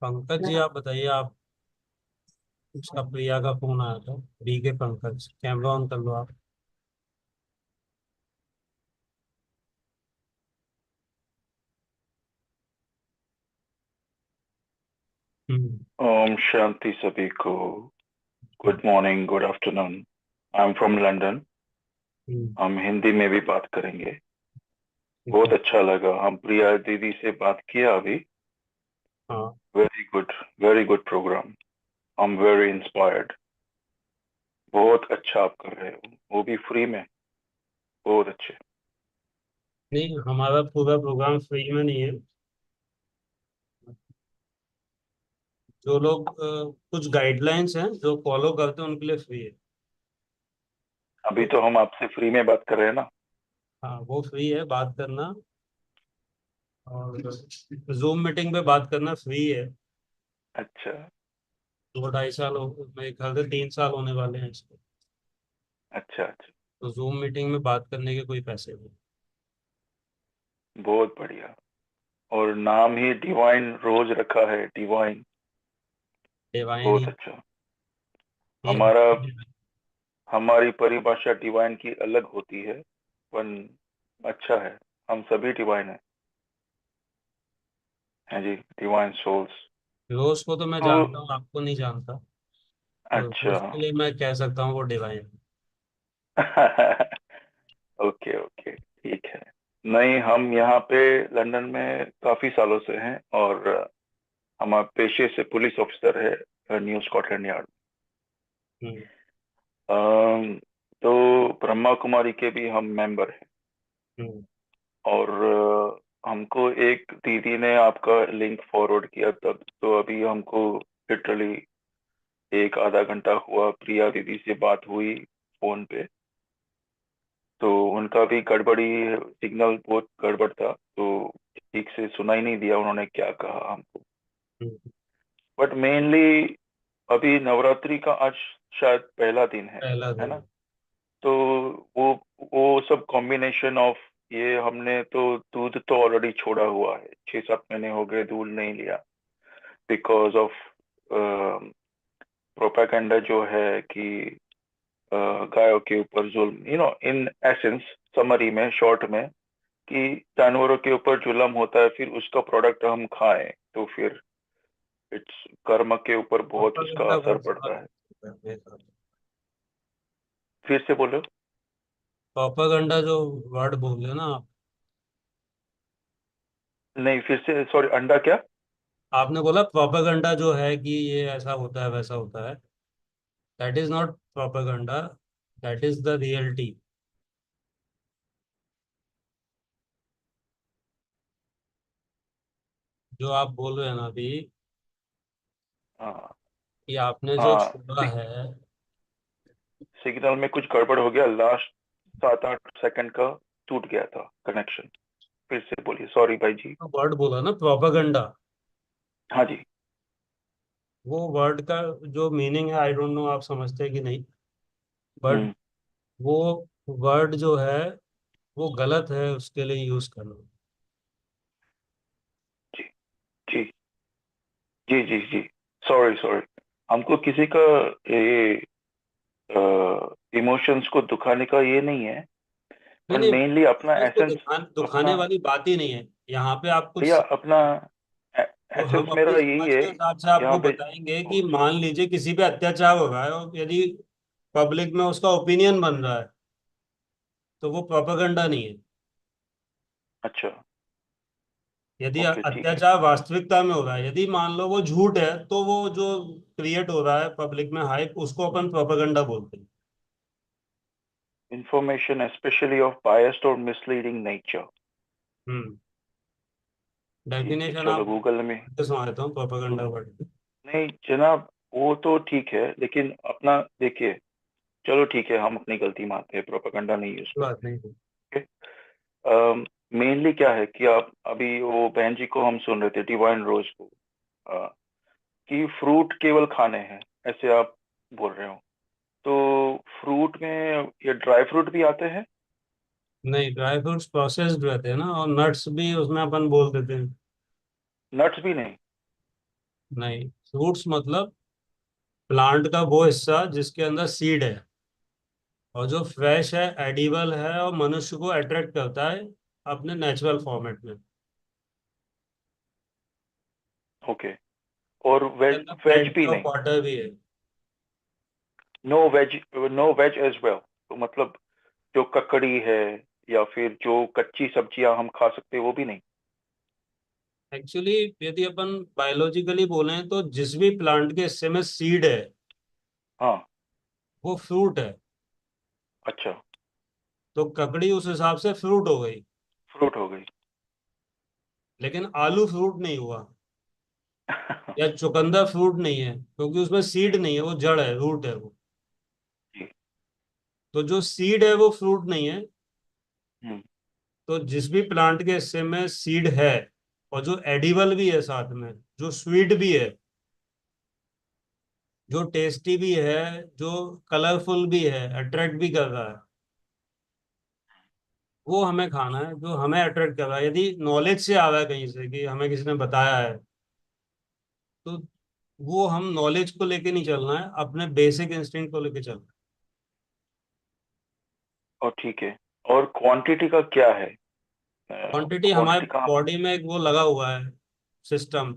पंकज जी, आप बताइए। आप उसका प्रिया का फोन आया था। बी के पंकज, कैमरा ऑन कर लो आप। हम्म। ओम शांति सभी को। Good morning, good afternoon. I am from London. Hmm. हम हिंदी में भी बात करेंगे। ठीक बहुत है। अच्छा लगा, हम प्रिया दीदी से बात किया अभी। हाँ। Very good program. I am very inspired. बहुत अच्छा आप कर रहे हो, वो भी फ्री में। बहुत अच्छे। नहीं, हमारा पूरा प्रोग्राम फ्री में नहीं है। जो लोग कुछ गाइडलाइंस हैं जो फॉलो करते हैं उनके लिए फ्री है। अभी तो तो हम आपसे फ्री में बात कर रहे हैं ना। हाँ, वो फ्री है बात करना। और जूम मीटिंग पे बात करना फ्री है। अच्छा। 2 ढाई साल मेरे ख्याल से 3 साल होने वाले हैं इसको। अच्छा अच्छा। तो जूम मीटिंग में बात करने के कोई पैसे नहीं। बहुत बढ़िया। और नाम ही डिवाइन रोज रखा है, डिवाइन। डिवाइन बहुत ही अच्छा। ये हमारा हमारी परिभाषा डिवाइन की अलग होती है, पर अच्छा है। हम सभी डिवाइन हैं जी, डिवाइन सोल्स। रोज को तो मैं तो जानता हूँ, आपको नहीं जानता। तो अच्छा। रोज के लिए मैं कह सकता हूँ वो डिवाइन है। ओके ओके, ठीक है। नहीं, हम यहाँ पे लंदन में काफी सालों से हैं, और हम पेशे से पुलिस ऑफिसर है न्यू स्कॉटलैंड यार्ड। हम्म। अम, तो ब्रह्मा कुमारी के भी हम मेंबर हैं। हम्म। और हमको एक दीदी ने आपका लिंक फॉरवर्ड किया, तब तो अभी हमको लिटरली एक आधा घंटा हुआ प्रिया दीदी से बात हुई फोन पे। तो उनका भी गड़बड़ी, सिग्नल बहुत गड़बड़ था, तो ठीक से सुनाई नहीं दिया उन्होंने क्या कहा हमको। हम्म। बट मेनली अभी नवरात्रि का आज शायद पहला दिन पहला है दिन ना। है। तो वो वो सब कॉम्बिनेशन ऑफ, ये हमने तो दूध तो ऑलरेडी छोड़ा हुआ है, 6-7 महीने हो गए दूध नहीं लिया, बिकॉज ऑफ प्रोपागेंडा जो है कि अ, गायों के ऊपर जुल्म, इन एसेंस, समरी में, शॉर्ट में, कि जानवरों के ऊपर जुल्म होता है, फिर उसका प्रोडक्ट हम खाएं तो फिर इट्स कर्म के ऊपर बहुत उसका प्रोपेगेंडा असर बहुत पड़ता है। ज्यादा। फिर से बोलो। प्रोपेगेंडा जो वर्ड बोल रहे हो ना आप। नहीं, फिर से सॉरी, अंडा क्या? आपने बोला प्रोपेगेंडा जो है कि ये ऐसा होता है वैसा होता है। That is not propaganda. That is the reality. जो आप बोल रहे हैं ना अभी, हाँ कि आपने जो हाँ। छोड़ा है। सिग्नल में कुछ गड़बड़ हो गया, लास्ट 7-8 सेकंड का टूट गया था कनेक्शन। फिर से बोलिए, सॉरी भाई जी। वर्ड बोला ना प्रोपेगेंडा। हाँ जी। वो वर्ड का जो मीनिंग है, आई डोंट नो आप समझते हैं कि नहीं। बट हम्म। वो वर्ड जो है वो गलत है उसके लिए यूज करना। जी जी जी जी जी। Sorry sorry. हमको किसी का ये इमोशंस को दुखाने का ये नहीं है, नहीं पर नहीं, मेनली अपना उसको एसेंस, दुखाने अपना, वाली बात ही नहीं है। यहाँ पे आप कुछ भैया अपना तो हम एसेंस अपनी मेरा यही समझ है के हिसाब से यहाँ आपको पे। बताएंगे कि मान लीजिए किसी पे अत्याचार हो रहा है और यदि पब्लिक में उसका ओपिनियन बन रहा है तो वो प्रोपेगेंडा नहीं है। अच्छा। यदि ओके, ठीक है। अत्याचार वास्तविकता में हो रहा है, यदि मान लो वो झूठ है, तो वो जो क्रिएट हो रहा है पब्लिक में हाइप, उसको अपन प्रोपेगेंडा बोलते हैं। इंफॉर्मेशन स्पेशली ऑफ बायस्ड और मिसलीडिंग नेचर। हम्म। ठीक है, डेफिनेशन चलो आप गूगल में। समझ लेता हूँ प्रोपेगेंडा वर्ड। नहीं जनाब, वो तो ठीक है, लेकिन अपना देखिए। चलो ठीक है, हम अपनी गलती मानते हैं, प्रोपेगेंडा नहीं यूज बात करते। नहीं है। मेनली क्या है कि आप अभी वो बहन जी को हम सुन रहे थे, डिवाइन रोज को, अ, कि फ्रूट केवल खाने हैं, ऐसे आप बोल रहे हो। तो फ्रूट में ये ड्राई फ्रूट भी आते हैं। नहीं, ड्राई फ्रूट्स प्रोसेस्ड रहते हैं ना, और नट्स भी उसमें अपन बोल देते हैं। नट्स भी नहीं? नहीं, फ्रूट्स मतलब प्लांट का वो हिस्सा जिसके अंदर सीड है, और जो फ्रेश है, एडिबल है, और मनुष्य को अट्रैक्ट करता है अपने नेचुरल फॉर्मेट में। ओके। और उसके वेज, अंदर वेज प्लेंटी भी ऑफ नहीं? वाटर भी है। No veg, no veg as well? तो मतलब जो ककड़ी है या फिर जो कच्ची सब्जियां हम खा सकते हैं वो भी नहीं? एक्चुअली यदि अपन बायोलॉजिकली बोलें तो जिस भी प्लांट के हिस्से में सीड है हाँ। वो फ्रूट है। अच्छा। तो ककड़ी उस हिसाब से फ्रूट हो गई। फ्रूट हो गई। लेकिन आलू फ्रूट नहीं हुआ, या चुकंदर फ्रूट नहीं है, क्योंकि उसमें सीड जी। नहीं है, वो जड़ है, रूट है वो। जी। तो जो सीड है वो फ्रूट नहीं है। हम्म। तो जिस भी प्लांट के हिस्से में सीड है, और जो एडिबल भी है साथ में, जो स्वीट भी है, जो टेस्टी भी है, जो कलरफुल भी है, अट्रैक्ट भी कर रहा है, वो हमें खाना है। जो हमें अट्रैक्ट कर रहा है, यदि नॉलेज से आ रहा है कहीं से कि हमें किसी ने बताया है, तो वो हम नॉलेज को लेके नहीं चलना है, अपने बेसिक इंस्टिंक्ट को लेके चलना और ठीक है। और क्वांटिटी का क्या है? है। क्वांटिटी हमारे क्वांटिटी कहाँ? बॉडी में एक वो लगा हुआ है, सिस्टम,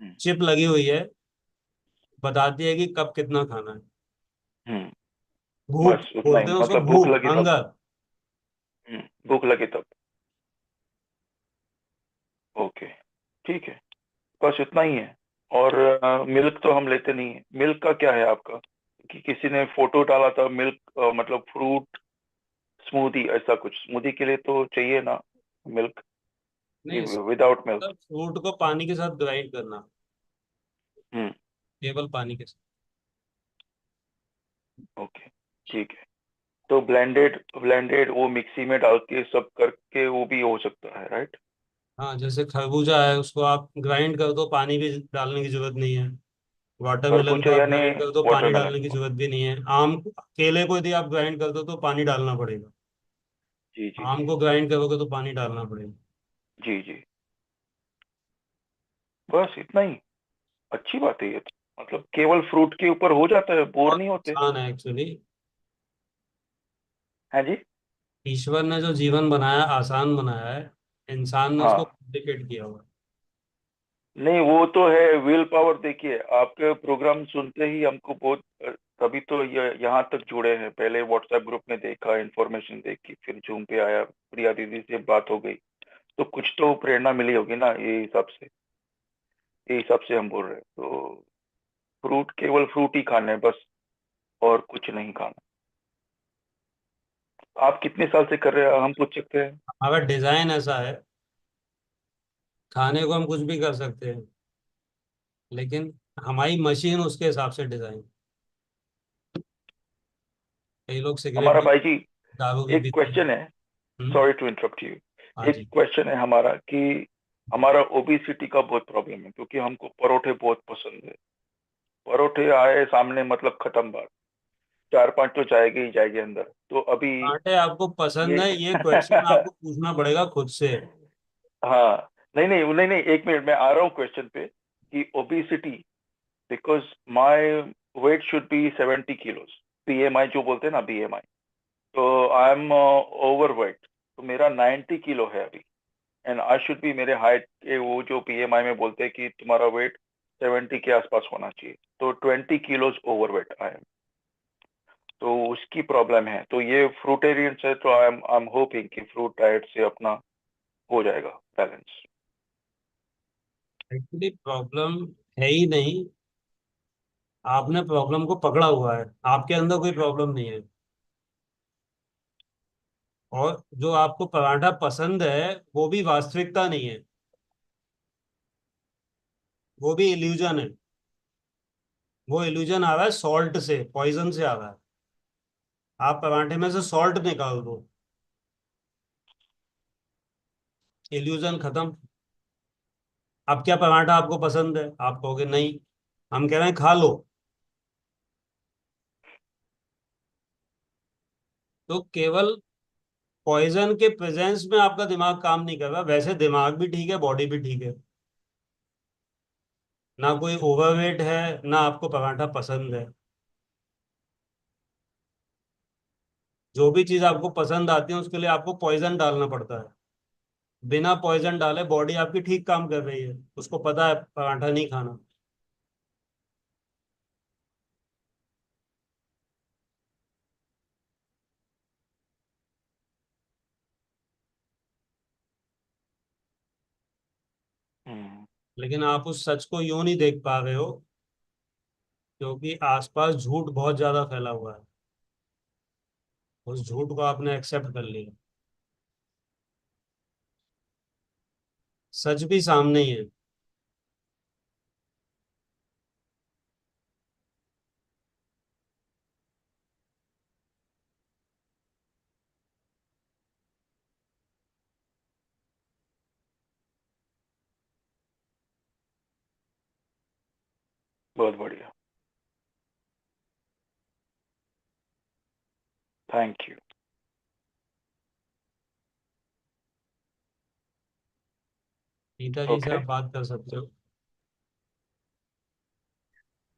हम्म। चिप लगी हुई है, बताती है कि कब कितना खाना है। हम्म। भूख बस उतना ही, बोलते हैं उसको, मतलब भूख भूख, लगी तब? हंगर। भूख लगी तब। ओके। ठीक है। बस इतना ही है। और मिल्क तो हम लेते नहीं है। मिल्क का क्या है आपका? कि किसी ने फोटो डाला था मिल्क, मतलब फ्रूट स्मूदी, ऐसा कुछ स्मूदी के लिए तो चाहिए ना मिल्क? नहीं, विदाउट मिल्क? फ्रूट को पानी के साथ ग्राइंड करना, हम्म। केवल पानी के साथ। ओके। ठीक है। तो ब्लेंडेड ब्लेंडेड वो मिक्सी में डाल के सब करके वो भी हो सकता है, राइट? हाँ, जैसे खरबूजा है, उसको आप ग्राइंड कर दो, पानी भी डालने की जरूरत नहीं है। वाटरमेलन को खरबूजा आप यानी ग्राइंड कर दो, पानी वाटरमेलन? डालने की जरूरत भी नहीं है। आम, केले को यदि आप ग्राइंड कर दो तो पानी डालना पड़ेगा। जी जी आम जी। को ग्राइंड करोगे तो पानी डालना पड़ेगा। जी जी। बस इतना ही। अच्छी बात है ये तो, मतलब केवल फ्रूट के ऊपर हो जाता है, बोर बहुत नहीं होते? आसान है एक्चुअली। है जी। ईश्वर ने जो जीवन बनाया, आसान बनाया है, इंसान ने उसको हाँ। कॉम्प्लिकेट किया हुआ है। नहीं वो तो है, विल पावर। देखिए आपके प्रोग्राम सुनते ही हमको बहुत तभी तो ये यहाँ तक जुड़े हैं। पहले व्हाट्सएप ग्रुप में देखा, इंफॉर्मेशन देखी, फिर जूम पे आया, प्रिया दीदी से बात हो गई, तो कुछ तो प्रेरणा मिली होगी ना, ये हिसाब से हम बोल रहे हैं। तो फ्रूट, केवल फ्रूट ही खाने हैं बस, और कुछ नहीं खाना। आप कितने साल से कर रहे हैं, हम पूछ सकते हैं? हमारा डिजाइन ऐसा है, खाने को हम कुछ भी कर सकते हैं, लेकिन हमारी मशीन उसके हिसाब से डिजाइन। कई लोग सिगरेट हमारा भी, भाई जी, दारू भी एक पीते हैं। क्वेश्चन है। Sorry to interrupt you. हाँ एक जी। क्वेश्चन है हमारा कि हमारा ओबेसिटी का बहुत प्रॉब्लम है, क्योंकि हमको परोठे बहुत पसंद है। परोठे आए सामने मतलब खत्म बात। चार पांच तो जाएगी ही जाएगी अंदर। तो अभी पराठे आपको पसंद ये है, ये क्वेश्चन आपको पूछना पड़ेगा खुद से। हाँ। नहीं नहीं नहीं नहीं, एक मिनट, मैं आ रहा हूँ क्वेश्चन पे। कि obesity, because my weight should be 70 kilos, BMI जो बोलते हैं ना, बीएमआई। तो आई एम ओवर वेट। तो मेरा 90 किलो है अभी। एंड आई शुड बी, मेरे हाइट के वो जो पीएमआई में बोलते हैं कि तुम्हारा वेट 70 के आसपास होना चाहिए। तो 20 kilos overweight I am. तो उसकी प्रॉब्लम है। तो ये फ्रूटेरियन है, तो आई एम होपिंग कि फ्रूट डाइट से अपना हो जाएगा बैलेंस। एक्चुअली प्रॉब्लम है ही नहीं, आपने प्रॉब्लम को पकड़ा हुआ है, आपके अंदर कोई प्रॉब्लम नहीं है। और जो आपको पराठा पसंद है वो भी वास्तविकता नहीं है, वो भी इल्यूजन है। वो इल्यूजन आ रहा है सॉल्ट से, पॉइजन से आ रहा है। आप पराठे में से सॉल्ट निकाल दो, इल्यूजन खत्म। अब क्या पराठा आपको पसंद है? आप कहोगे नहीं, हम कह रहे हैं खा लो। तो केवल पॉइजन के प्रेजेंस में आपका दिमाग काम नहीं कर रहा, वैसे दिमाग भी ठीक है, बॉडी भी ठीक है। ना कोई ओवरवेट है, ना आपको पराठा पसंद है। जो भी चीज आपको पसंद आती है उसके लिए आपको पॉइजन डालना पड़ता है। बिना पॉइजन डाले बॉडी आपकी ठीक काम कर रही है, उसको पता है पराठा नहीं खाना। हम्म। लेकिन आप उस सच को यूं नहीं देख पा रहे हो, क्योंकि आसपास झूठ बहुत ज्यादा फैला हुआ है। उस झूठ को आपने एक्सेप्ट कर लिया। सच भी सामने ही है। बहुत बढ़िया। Thank you. गीता जी से ओके। आप बात कर सकते हो।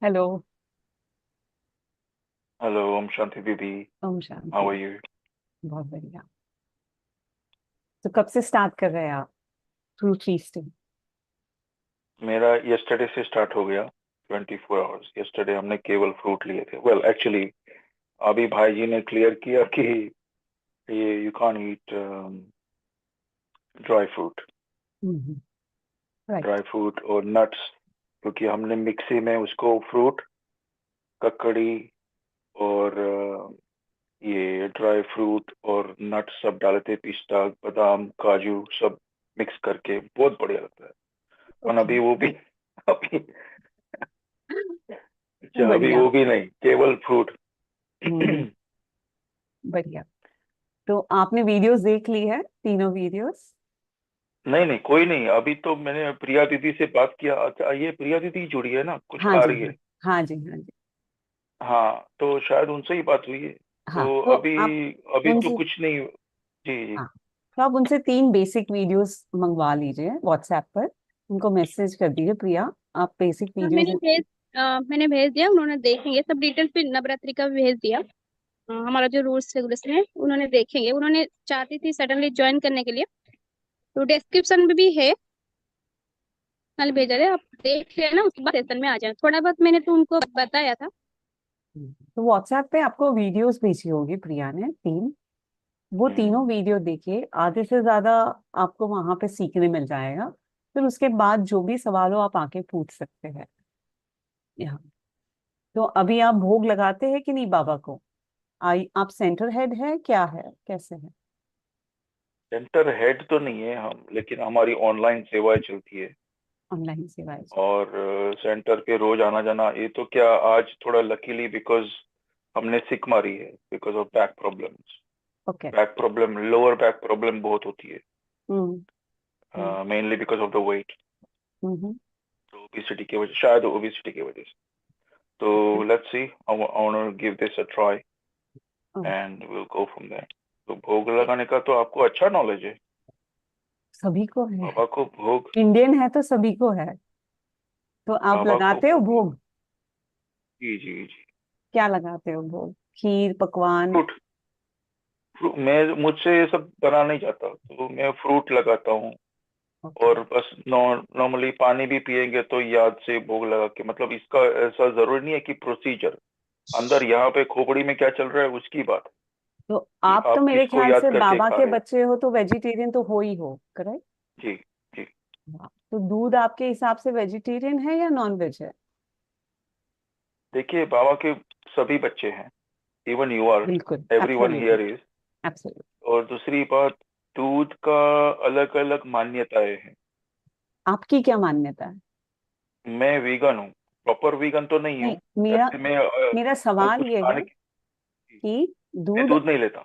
हेलो। हेलो ओम शांति दीदी। Om how Shanti. Are you? बहुत बढ़िया। तो कब से स्टार्ट कर रहे हैं आप फ्रूट फीस्टिंग? मेरा यस्टरडे से स्टार्ट हो गया। 24 आवर्स यस्टरडे हमने केवल फ्रूट लिए थे। वेल एक्चुअली अभी भाई जी ने क्लियर किया कि ये you can't eat dry fruit. Right. Dry fruit और नट्स, क्योंकि हमने मिक्सी में उसको फ्रूट, ककड़ी और ये ड्राई फ्रूट और नट्स सब डाले थे, पिस्ता बादाम काजू सब मिक्स करके, बहुत बढ़िया लगता है। और ओके। अभी वो भी अभी अच्छा अभी बढ़िया। वो भी नहीं, केवल फ्रूट। हम्म। बढ़िया। तो आपने वीडियोस देख ली है, तीनों वीडियोस? नहीं नहीं, कोई नहीं, अभी तो मैंने प्रिया दीदी से बात किया। अच्छा ये प्रिया दीदी जुड़ी है ना, कुछ हाँ आ जी, रही हाँ। है। हाँ जी, हाँ जी। हाँ तो शायद उनसे ही बात हुई है। हाँ, तो तो अभी आप अभी तो उनसे, कुछ नहीं। जी जी। हाँ, तो आप उनसे 3 बेसिक वीडियोस मंगवा लीजिए व्हाट्सएप पर। उनको मैसेज कर दीजिए, प्रिया आप बेसिक हाँ, वीडियोस। मैंने भेज दिया, उन्होंने देखेंगे सब डिटेल, फिर नवरात्रि का भी भेज दिया। हमारा जो रूल्स रेगुलेशन है उन्होंने देखेंगे। उन्होंने चाहती थी सडनली ज्वाइन करने के लिए, तो डिस्क्रिप्शन में भी है, कल भेजा है, आप देख लेना, उसके बाद सेशन में आ जाए। थोड़ा बहुत मैंने तो उनको बताया था। तो व्हाट्सएप पे आपको वीडियोस भेजी होगी प्रिया ने 3। वो हम्म। तीनों वीडियो देखिए, आधे से ज्यादा आपको वहां पे सीखने मिल जाएगा। फिर उसके बाद जो भी सवाल हो आप आके पूछ सकते हैं यहाँ। तो अभी आप भोग लगाते हैं कि नहीं बाबा को? आई आप सेंटर हेड है, क्या है, कैसे है? सेंटर हेड तो नहीं है हम, लेकिन हमारी ऑनलाइन सेवाएं चलती है। ऑनलाइन सेवाएं। और सेंटर पे रोज आना जाना, ये तो क्या, आज थोड़ा लकीली बिकॉज हमने सिक मारी है because of back problems. Okay. Back problem, lower back problem बहुत होती हम्म। हम्म। है, mainly because of the weight. Hmm. तो ओबिसिटी की वजह, शायद ओबिसिटी की वजह से। तो okay. Let's see, I want to give this a try okay. And will go from there. तो भोग लगाने का तो आपको अच्छा नॉलेज है। सभी को है। बाबा को भोग, इंडियन है तो सभी को है। तो आप बाबा को लगाते हो भोग। भोग? जी जी जी। क्या लगाते हो भोग? खीर, पकवान? फ्रूट। मैं, मुझसे ये सब बना नहीं जाता, तो मैं फ्रूट लगाता हूँ। ओके। और बस नॉर्मली पानी भी पिएंगे तो याद से भोग लगा के, मतलब इसका ऐसा जरूरी नहीं है कि प्रोसीजर अंदर यहाँ पे खोपड़ी में क्या चल रहा है उसकी बात है, तो कि आप तो आप मेरे किसको ख्याल याद से करके बाबा खा के रहे हैं। बच्चे हो, तो वेजिटेरियन तो हो ही हो, करेक्ट? जी जी। तो दूध आपके हिसाब से वेजिटेरियन है या नॉन वेज है? देखिए बाबा के सभी बच्चे हैं, इवन यू आर, बिल्कुल, everyone absolutely. Here is. Absolutely. और दूसरी बात, दूध का अलग अलग मान्यताएं हैं। आपकी क्या मान्यता है? मैं वीगन हूँ, प्रॉपर वीगन तो नहीं नहीं, हूँ। मेरा ऐसे में मेरा सवाल कुछ ये खाने है की, कि मैं दूध, दूध नहीं लेता।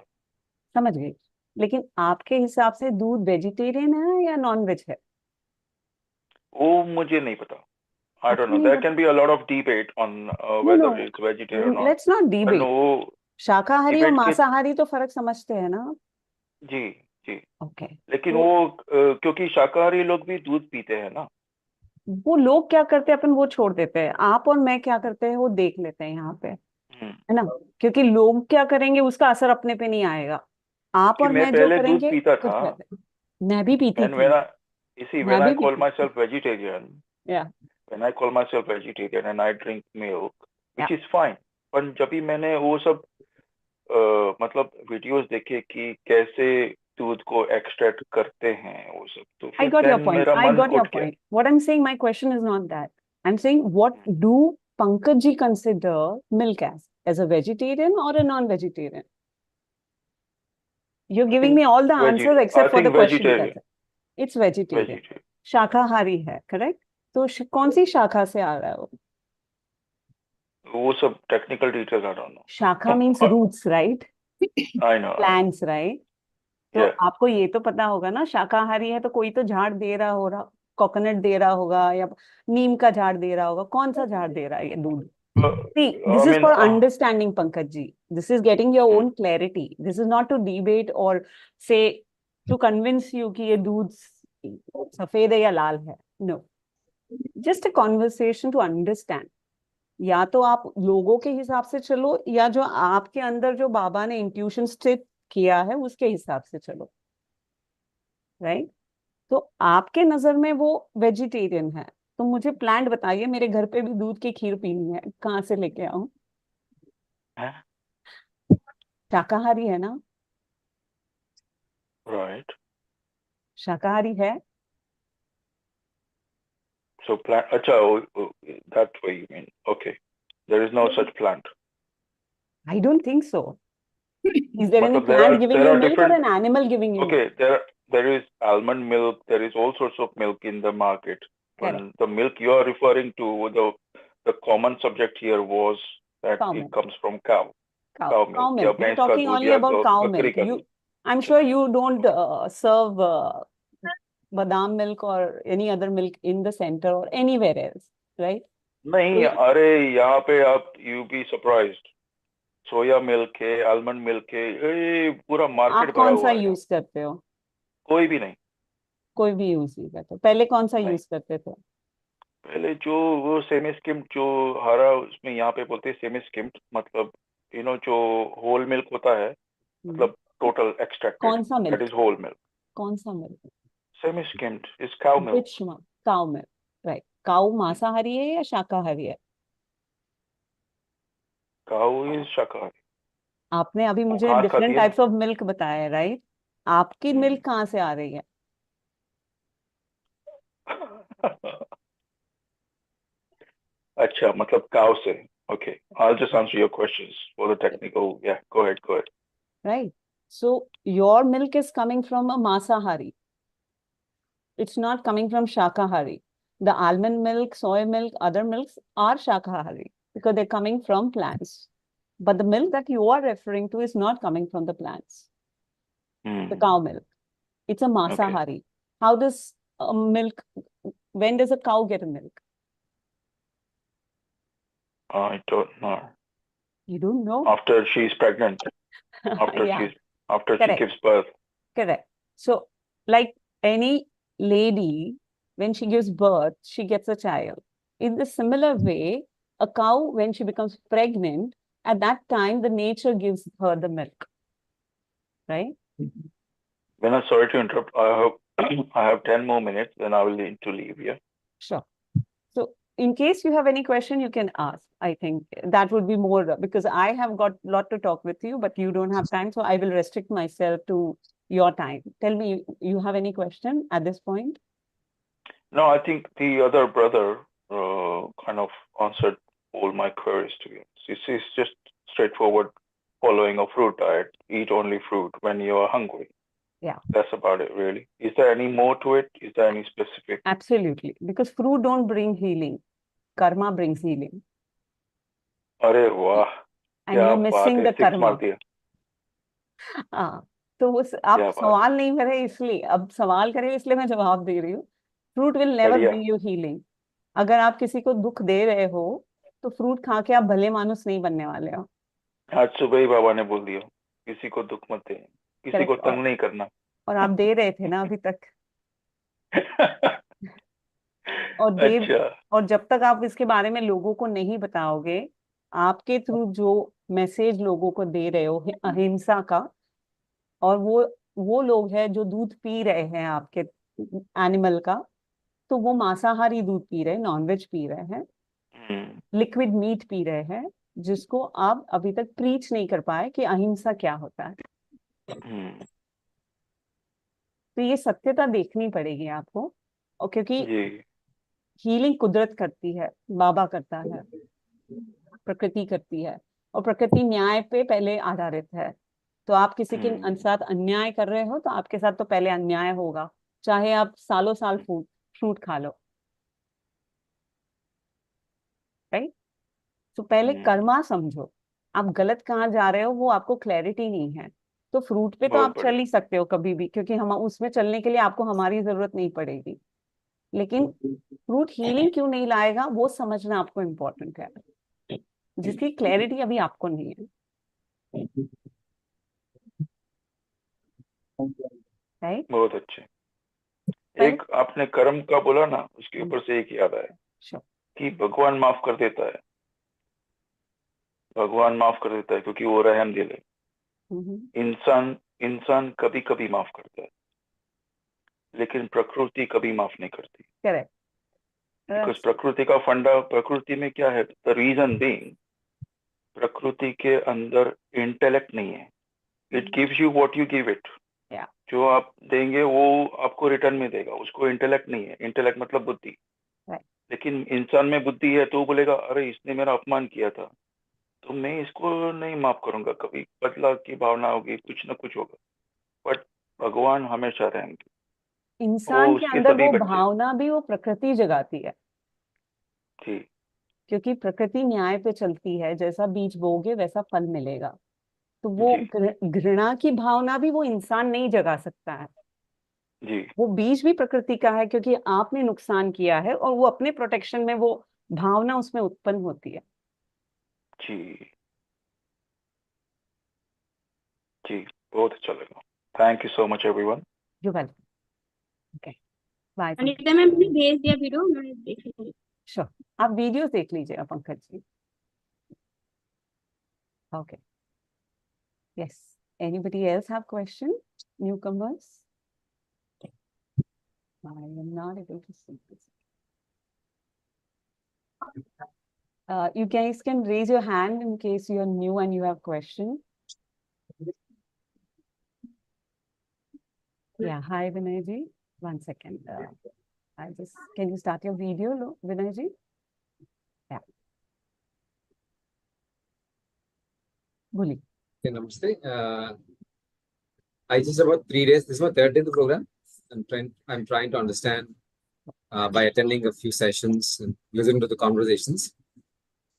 समझ गई, लेकिन आपके हिसाब से दूध वेजिटेरियन है या नॉन वेज है? वो मुझे नहीं पता। I don't आपको know. नहीं There पता? can be a lot of debate on no no, whether it's vegetarian or not. Let's not पर डिबेट। वो शाकाहारी और डिबेट के, मांसाहारी तो फर्क समझते हैं ना आप? जी जी। ओके। लेकिन तो वो क्योंकि शाकाहारी लोग भी दूध पीते हैं ना। वो लोग क्या करते हैं अपन वो छोड़ देते हैं, आप और मैं क्या करते हैं वो देख लेते हैं यहाँ पे, हम्म। है ना। क्योंकि लोग क्या करेंगे उसका असर अपने पे नहीं आएगा, आप कि और मैं मैं जो पहले दूध करेंगे पीता कुछ था। बेहतर। मैं भी पीती when थी। when I you see मैं when I भी call पीती थी। myself vegetarian, या when I call myself vegetarian and I drink milk, या which is fine, पर जब भी मैंने वो सब मतलब वीडियोस देखे कि कैसे दूध को एक्सट्रैक्ट करते हैं वो सब, तो I फिर got your देन point. मेरा I मन got your उठ गया। point. What I'm saying, my question is not that. I'm saying, what do Pankaj ji consider milk as a vegetarian or a non-vegetarian? You're I giving think me all the veggie answers I except for the think question. Vegetarian. That's it. It's vegetarian. Vegetarian. शाकाहारी है, correct? तो कौन सी शाखा से आ रहा है वो? वो सब टेक्निकल डिटेल्स आई डोंट शाखा means no. roots, right? I know I know. Plants, right? तो या आपको ये तो पता होगा ना, शाकाहारी है तो कोई तो झाड़ दे रहा हो रहा, कोकोनट दे रहा होगा या नीम का झाड़ दे रहा होगा, कौन सा झाड़ दे रहा है ये दूध? See, this I is mean for understanding, Pankaj ji. This is getting your own clarity. This is not to debate or say to convince you कि ये दूध सफेद है या लाल है. No. Just a conversation to understand. या तो आप लोगों के हिसाब से चलो, या जो आपके अंदर जो बाबा ने इंट्यूशन स्थित किया है उसके हिसाब से चलो, राइट? तो आपके नजर में वो वेजिटेरियन है, तो मुझे प्लांट बताइए, मेरे घर पे भी दूध की खीर पीनी है, कहाँ से लेके आऊं? शाकाहारी है ना? राइट। शाकाहारी है? So plant, acha, that's what you mean. Okay. There is no such plant. I don't think so. Is there any मतलब plant giving there you are milk और different. An animal giving you milk? Okay, there is almond milk. There is all sorts of milk in the market. When correct. the milk you are referring to, the common subject here was that cow it milk. comes from cow, cow cow cow milk, या milk, we are भैंस का talking दूध only या about cow बकरी milk. का you, दूध। I am sure you don't serve badam milk or any other milk in the center or anywhere else, right? नहीं, तो अरे यहाँ पे आप you be surprised, soya milk है, आलमंड मिल्क है, ये पूरा आप मार्केट भरा कौन सा हुआ है यहाँ। यूज करते हो? कोई भी नहीं। कोई भी यूज नहीं करते? पहले कौन सा नहीं, यूज करते थे? पहले जो वो सेमी स्किम्ड जो हरा, उसमें यहाँ पे बोलते हैं सेमी स्किम्ड, मतलब जो होल मिल्क होता है, हम्म, मतलब टोटल एक्सट्रैक्टेड, कौन सा that milk? Is whole milk. कौन सा milk? Semi skimmed is cow milk. Which one? Cow milk, right. Cow मांसाहारी है या शाकाहारी है? काउ इज शाकाहारी। आपने अभी वो मुझे घास खाती डिफरेंट है ना। टाइप्स ऑफ मिल्क बताया, राइट? आपकी हम्म। मिल्क कहाँ से आ रही है? अच्छा, मतलब काउ से। Okay, I'll just answer your questions for the technical. Yeah, go ahead, go ahead. Right. So your milk is coming from a मांसाहारी. It's not coming from Shakahari. The almond milk, soy milk, other milks are Shakahari because they're coming from plants. But the milk that you are referring to is not coming from the plants, the Hmm. cow milk. It's a Okay. Masahari. How does milk, when does a cow get a milk? I don't know. You don't know? After she's pregnant, after Yeah, she's after she correct, gives birth. correct. So, like any lady, when she gives birth, she gets a child. In the similar way, a cow, when she becomes pregnant, at that time, the nature gives her the milk, right? When I'm sorry to interrupt, I have I have 10 more minutes, then I will need to leave. Yeah. Sure. So, in case you have any question, you can ask. I think that would be more because I have got a lot to talk with you, but you don't have time. So, I will restrict myself to your time. Tell me, you have any question at this point? No, I think the other brother kind of answered all my queries to you. It's just straightforward following a fruit diet. Eat only fruit when you are hungry. Yeah. That's about it, really. Is there any more to it? Is there any specific? Absolutely. Because fruit don't bring healing. Karma brings healing. अरे वाह, And क्या you're बात missing है, the six मार karma. दिया। हाँ. तो उस आप क्या बात है, सवाल नहीं करे इसलिए, अब सवाल करे इसलिए मैं जवाब दे रही हूँ. फ्रूट विल नेवर बढ़िया। Bring you healing. अगर आप किसी को दुख दे रहे हो तो फ्रूट खा के आप भले मानुस नहीं बनने वाले हो. आज सुबह ही बाबा ने बोल दिया किसी को दुख मत दे, किसी को करेक्ट। तंग नहीं करना। और आप दे रहे थे ना अभी तक, और दे, अच्छा। और जब तक आप इसके बारे में लोगों को नहीं बताओगे, आपके थ्रू जो मैसेज लोगों को दे रहे हो अहिंसा का, और वो लोग हैं जो दूध पी रहे हैं आपके एनिमल का, तो वो मांसाहारी दूध पी रहे हैं, नॉनवेज पी रहे हैं, हम्म। लिक्विड मीट पी रहे हैं, जिसको आप अभी तक प्रीच नहीं कर पाए कि अहिंसा क्या होता है। हम्म। तो ये सत्यता देखनी पड़ेगी आपको, और क्योंकि जी। हीलिंग कुदरत करती है, बाबा करता है, प्रकृति करती है, और प्रकृति न्याय पे पहले आधारित है। तो आप किसी के हम्म। साथ अन्याय कर रहे हो तो आपके साथ तो पहले अन्याय होगा, चाहे आप सालों साल फ्रूट खा लो, राइट। तो पहले हम्म। कर्मा समझो, आप गलत कहाँ जा रहे हो वो आपको क्लैरिटी नहीं है। तो फ्रूट पे तो बहुत आप चल बढ़िया। ही सकते हो कभी भी, क्योंकि हम उसमें चलने के लिए आपको हमारी जरूरत नहीं पड़ेगी। लेकिन फ्रूट हीलिंग क्यों नहीं लाएगा वो समझना आपको इम्पोर्टेंट है, जिसकी क्लैरिटी अभी आपको नहीं है, राइट। बहुत अच्छे। पहले एक आपने कर्म का बोला ना, उसके ऊपर से एक याद आया श्योर। कि भगवान माफ कर देता है। भगवान माफ कर देता है क्योंकि वो रहम दिल है। इंसान इंसान कभी कभी माफ करता है, लेकिन प्रकृति कभी माफ नहीं करती। करेक्ट। बिकॉज प्रकृति का फंडा, प्रकृति में क्या है, द रीजन बीइंग, प्रकृति के अंदर इंटेलेक्ट नहीं है। It gives you what you give it. या जो आप देंगे वो आपको रिटर्न में देगा। उसको इंटेलेक्ट नहीं है। इंटेलेक्ट मतलब बुद्धि। राइट। लेकिन इंसान में बुद्धि है तो वो बोलेगा अरे इसने मेरा अपमान किया था, तो मैं इसको नहीं माफ करूंगा, कभी बदला की भावना होगी, कुछ ना कुछ होगा। बट भगवान हमेशा रहेंगे। वो इंसान के उसके अंदर सभी वो बच्चे। भावना भी वो प्रकृति जगाती है, जी। क्योंकि प्रकृति न्याय पे चलती है, जैसा बीज बोओगे वैसा फल मिलेगा। तो वो जी। घृणा की भावना भी वो इंसान नहीं जगा सकता है, जी। वो बीज भी प्रकृति का है, क्योंकि आपने नुकसान किया है और वो अपने प्रोटेक्शन में वो भावना उसमें उत्पन्न होती है। जी। जी। बहुत अच्छा लगा। Thank you so much everyone. You welcome. Okay, bye Pankaj. Anita ma'am ने भेज दिया वीडियो, उन्होंने देख लिया। श्योर, आप वीडियो देख लीजिएगा Pankaj ji. Okay, yes, anybody else have question, newcomers? I am not able to see this. You guys can raise your hand in case you are new and you have question. Yeah, hi Vinay ji. 1 second. Can you start your video, Vinay ji? Yeah. Bully. Okay, namaste. I just about 3 days. This is my 13th program. I'm trying to understand by attending a few sessions and listening to the conversations.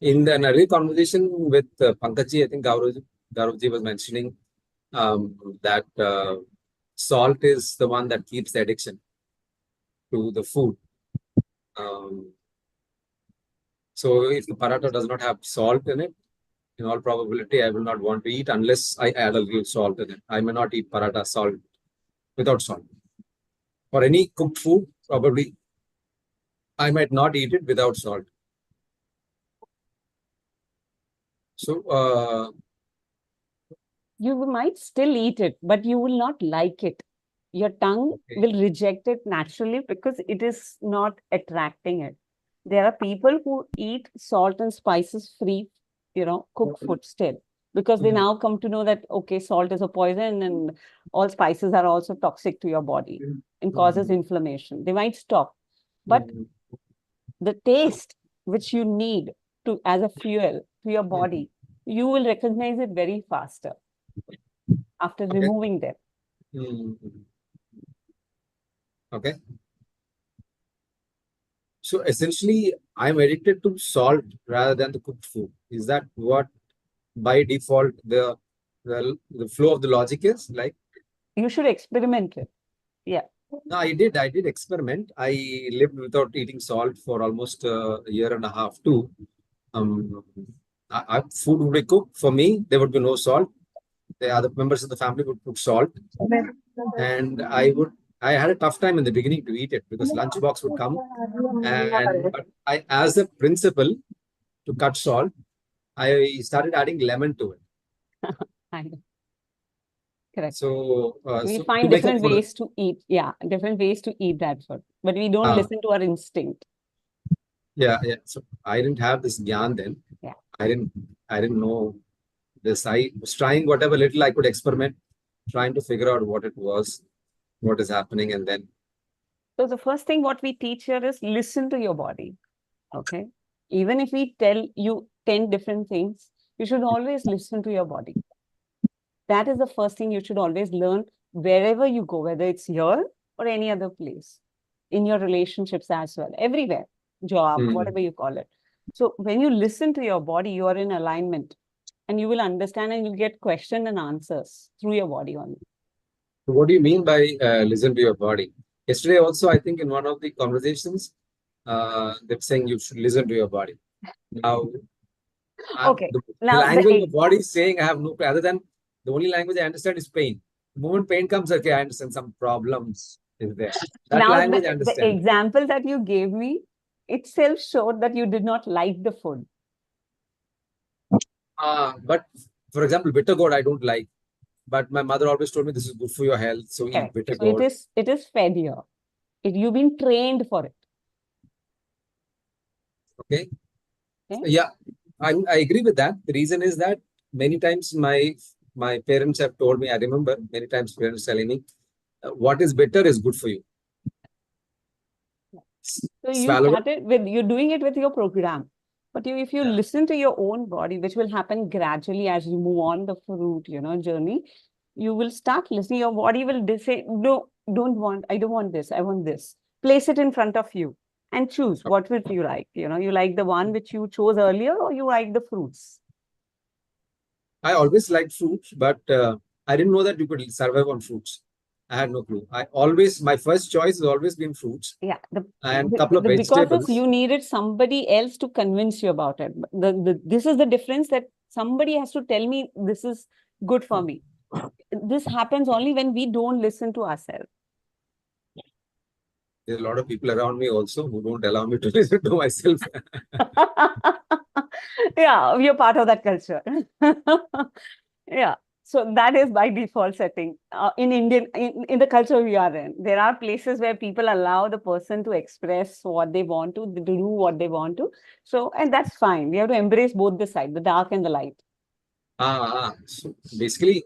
In an early conversation with Pankaj, I think Gauravji was mentioning that salt is the one that keeps the addiction to the food. So if the paratha does not have salt in it, in all probability, I will not want to eat unless I add a little salt in it. I may not eat paratha salt without salt. For any cooked food, probably I might not eat it without salt. So, You might still eat it, but you will not like it. Your tongue okay. will reject it naturally because it is not attracting it. There are people who eat salt and spices free, cooked food still, because they now come to know that, okay, salt is a poison and all spices are also toxic to your body and causes inflammation. They might stop. But the taste which you need to as a fuel to your body, you will recognize it very faster after Okay. removing them. Okay. So essentially, I'm addicted to salt rather than the cooked food. Is that what by default the flow of the logic is like? You should experiment it. Yeah. No, I did experiment. I lived without eating salt for almost a year and a half too. Food would be cooked for me. There would be no salt. the other members of the family would put salt, and I had a tough time in the beginning to eat it because lunchbox would come, and but as a principle to cut salt, I started adding lemon to it. I know. Correct. So, We so find to make up different for ways to eat. Yeah, different ways to eat that food, but we don't listen to our instinct. yeah. So I didn't have this gyan then. Yeah. I didn't know this. I was trying whatever little I could experiment, trying to figure out what it was, what is happening, and then So the first thing what we teach here is listen to your body. Okay. Even if we tell you 10 different things, you should always listen to your body. That is the first thing you should always learn wherever you go, whether it's here or any other place, in your relationships as well, everywhere, job, whatever you call it. So when you listen to your body, you are in alignment and you will understand and you'll get question and answers through your body only. So what do you mean by listen to your body? Yesterday also, I think in one of the conversations, they're saying you should listen to your body. Now, Okay. the Now language the body is saying, I have no, other than the only language I understand is pain. The moment pain comes, okay, I understand some problems is there. That now language I the understand. example that you gave me itself showed that you did not like the food. But for example, bitter gourd I don't like. But my mother always told me this is good for your health, so eat bitter So gourd. it is fed here. You've been trained for it. Okay. Okay. Yeah, I agree with that. The reason is that many times my parents have told me, I remember many times parents telling me, what is bitter is good for you. So you started with, you're doing it with your program. But if you listen to your own body, which will happen gradually as you move on the fruit, journey, you will start listening. Your body will say, no, I don't want this. I want this. Place it in front of you and choose what would you like. You like the one which you chose earlier or you like the fruits? I always liked fruits, but I didn't know that you could survive on fruits. I had no clue. My first choice has always been fruits. Yeah. And a couple of vegetables. Because you needed somebody else to convince you about it. This is the difference, that somebody has to tell me this is good for me. This happens only when we don't listen to ourselves. There's a lot of people around me also who don't allow me to listen to myself. Yeah, you're part of that culture. Yeah. So that is by default setting. In the culture we are in, there are places where people allow the person to express what they want to do what they want to. So, and that's fine. We have to embrace both the sides, the dark and the light. So basically,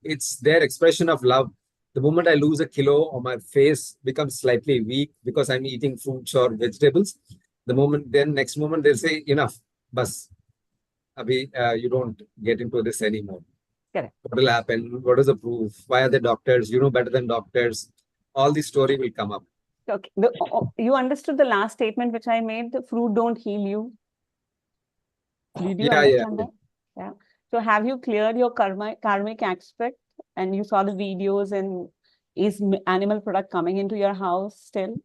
it's their expression of love. The moment I lose a kilo or my face becomes slightly weak because I'm eating fruits or vegetables, next moment they'll say, enough, bas, abhi, you don't get into this anymore. Correct. What will happen? What is the proof? Why are they doctors? You know better than doctors. All the story will come up. Okay. You understood the last statement which I made, the fruit don't heal you. Did you understand that? Yeah. So have you cleared your karmic aspect and you saw the videos, and is animal product coming into your house still?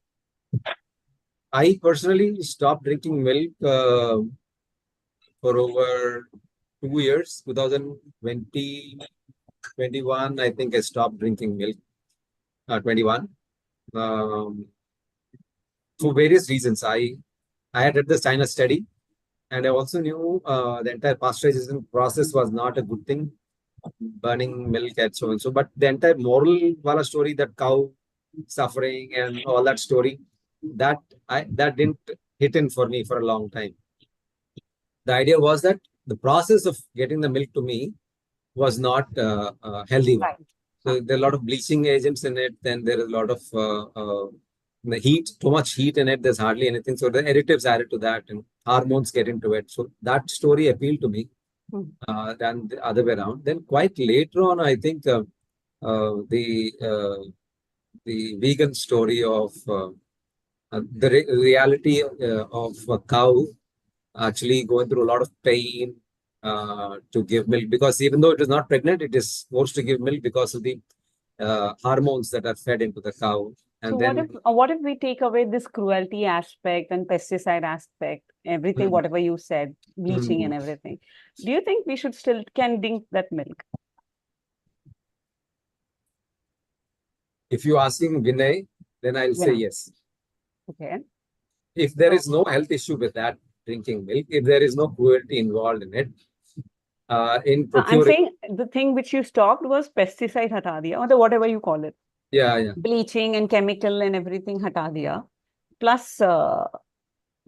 I personally stopped drinking milk for over 2 years. 2020, 21, I think I stopped drinking milk. 21. For various reasons. I had read the China study, and I also knew the entire pasteurization process was not a good thing, burning milk and so and so. But the entire moral wala story, that cow suffering and all that story, that didn't hit in for me for a long time. The idea was that the process of getting the milk to me was not healthy. Right. So there are a lot of bleaching agents in it. Then there is a lot of the heat, too much heat in it. There's hardly anything. So the additives added to that, and hormones get into it. So that story appealed to me than the other way around. Then quite later on, I think the vegan story of the reality of a cow actually going through a lot of pain to give milk, because even though it is not pregnant, it is forced to give milk because of the hormones that are fed into the cow. And so then, what if we take away this cruelty aspect and pesticide aspect, everything, whatever you said, bleaching and everything? Do you think we should still can drink that milk? If you're asking Vinay, then I'll say Vinay. yes. Okay. If there is no health issue with that drinking milk, if there is no cruelty involved in it, in I'm procuring, saying the thing which you stopped was pesticide hata diya, or whatever you call it. yeah, Bleaching and chemical and everything hata diya, plus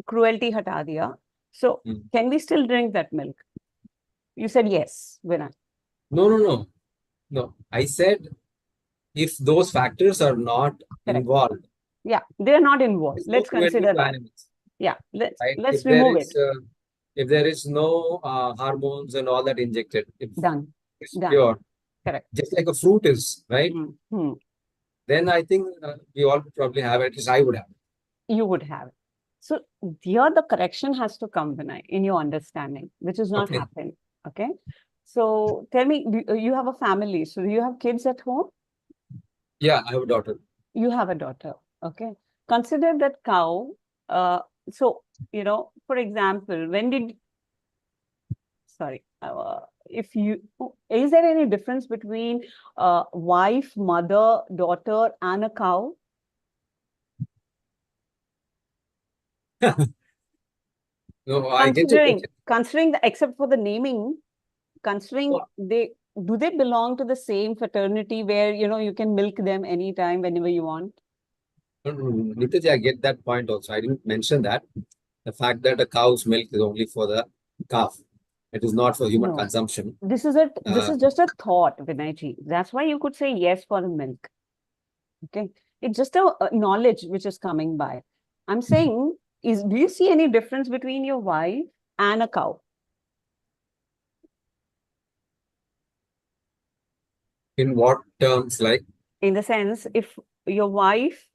cruelty hata diya. So can we still drink that milk? You said yes, Vinay. No. I said if those factors are not Correct. involved, Yeah, they're not involved. there's no Let's cruelty consider to that. animals, Yeah, right? let's If there remove is, if there is no hormones and all that injected, if Done. it's Done. pure, Correct. just like a fruit is, right? Then I think we all probably have it. At least I would have. You would have it. So here the correction has to come, Vinay, in your understanding, which is not Okay. happening. Okay. So tell me, you have a family. So do you have kids at home? Yeah, I have a daughter. You have a daughter. Okay. Consider that cow. So, for example, if you, is there any difference between wife, mother, daughter, and a cow? No, I get your question. Considering except for the naming, considering do they belong to the same fraternity where you can milk them anytime whenever you want? Nitaji, I get that point also. I didn't mention that. The fact that a cow's milk is only for the calf. It is not for human consumption. This is just a thought, Vinayji. That's why you could say yes for the milk. Okay. It's just a knowledge which is coming by. I'm saying, do you see any difference between your wife and a cow? In what terms, like? In the sense, if your wife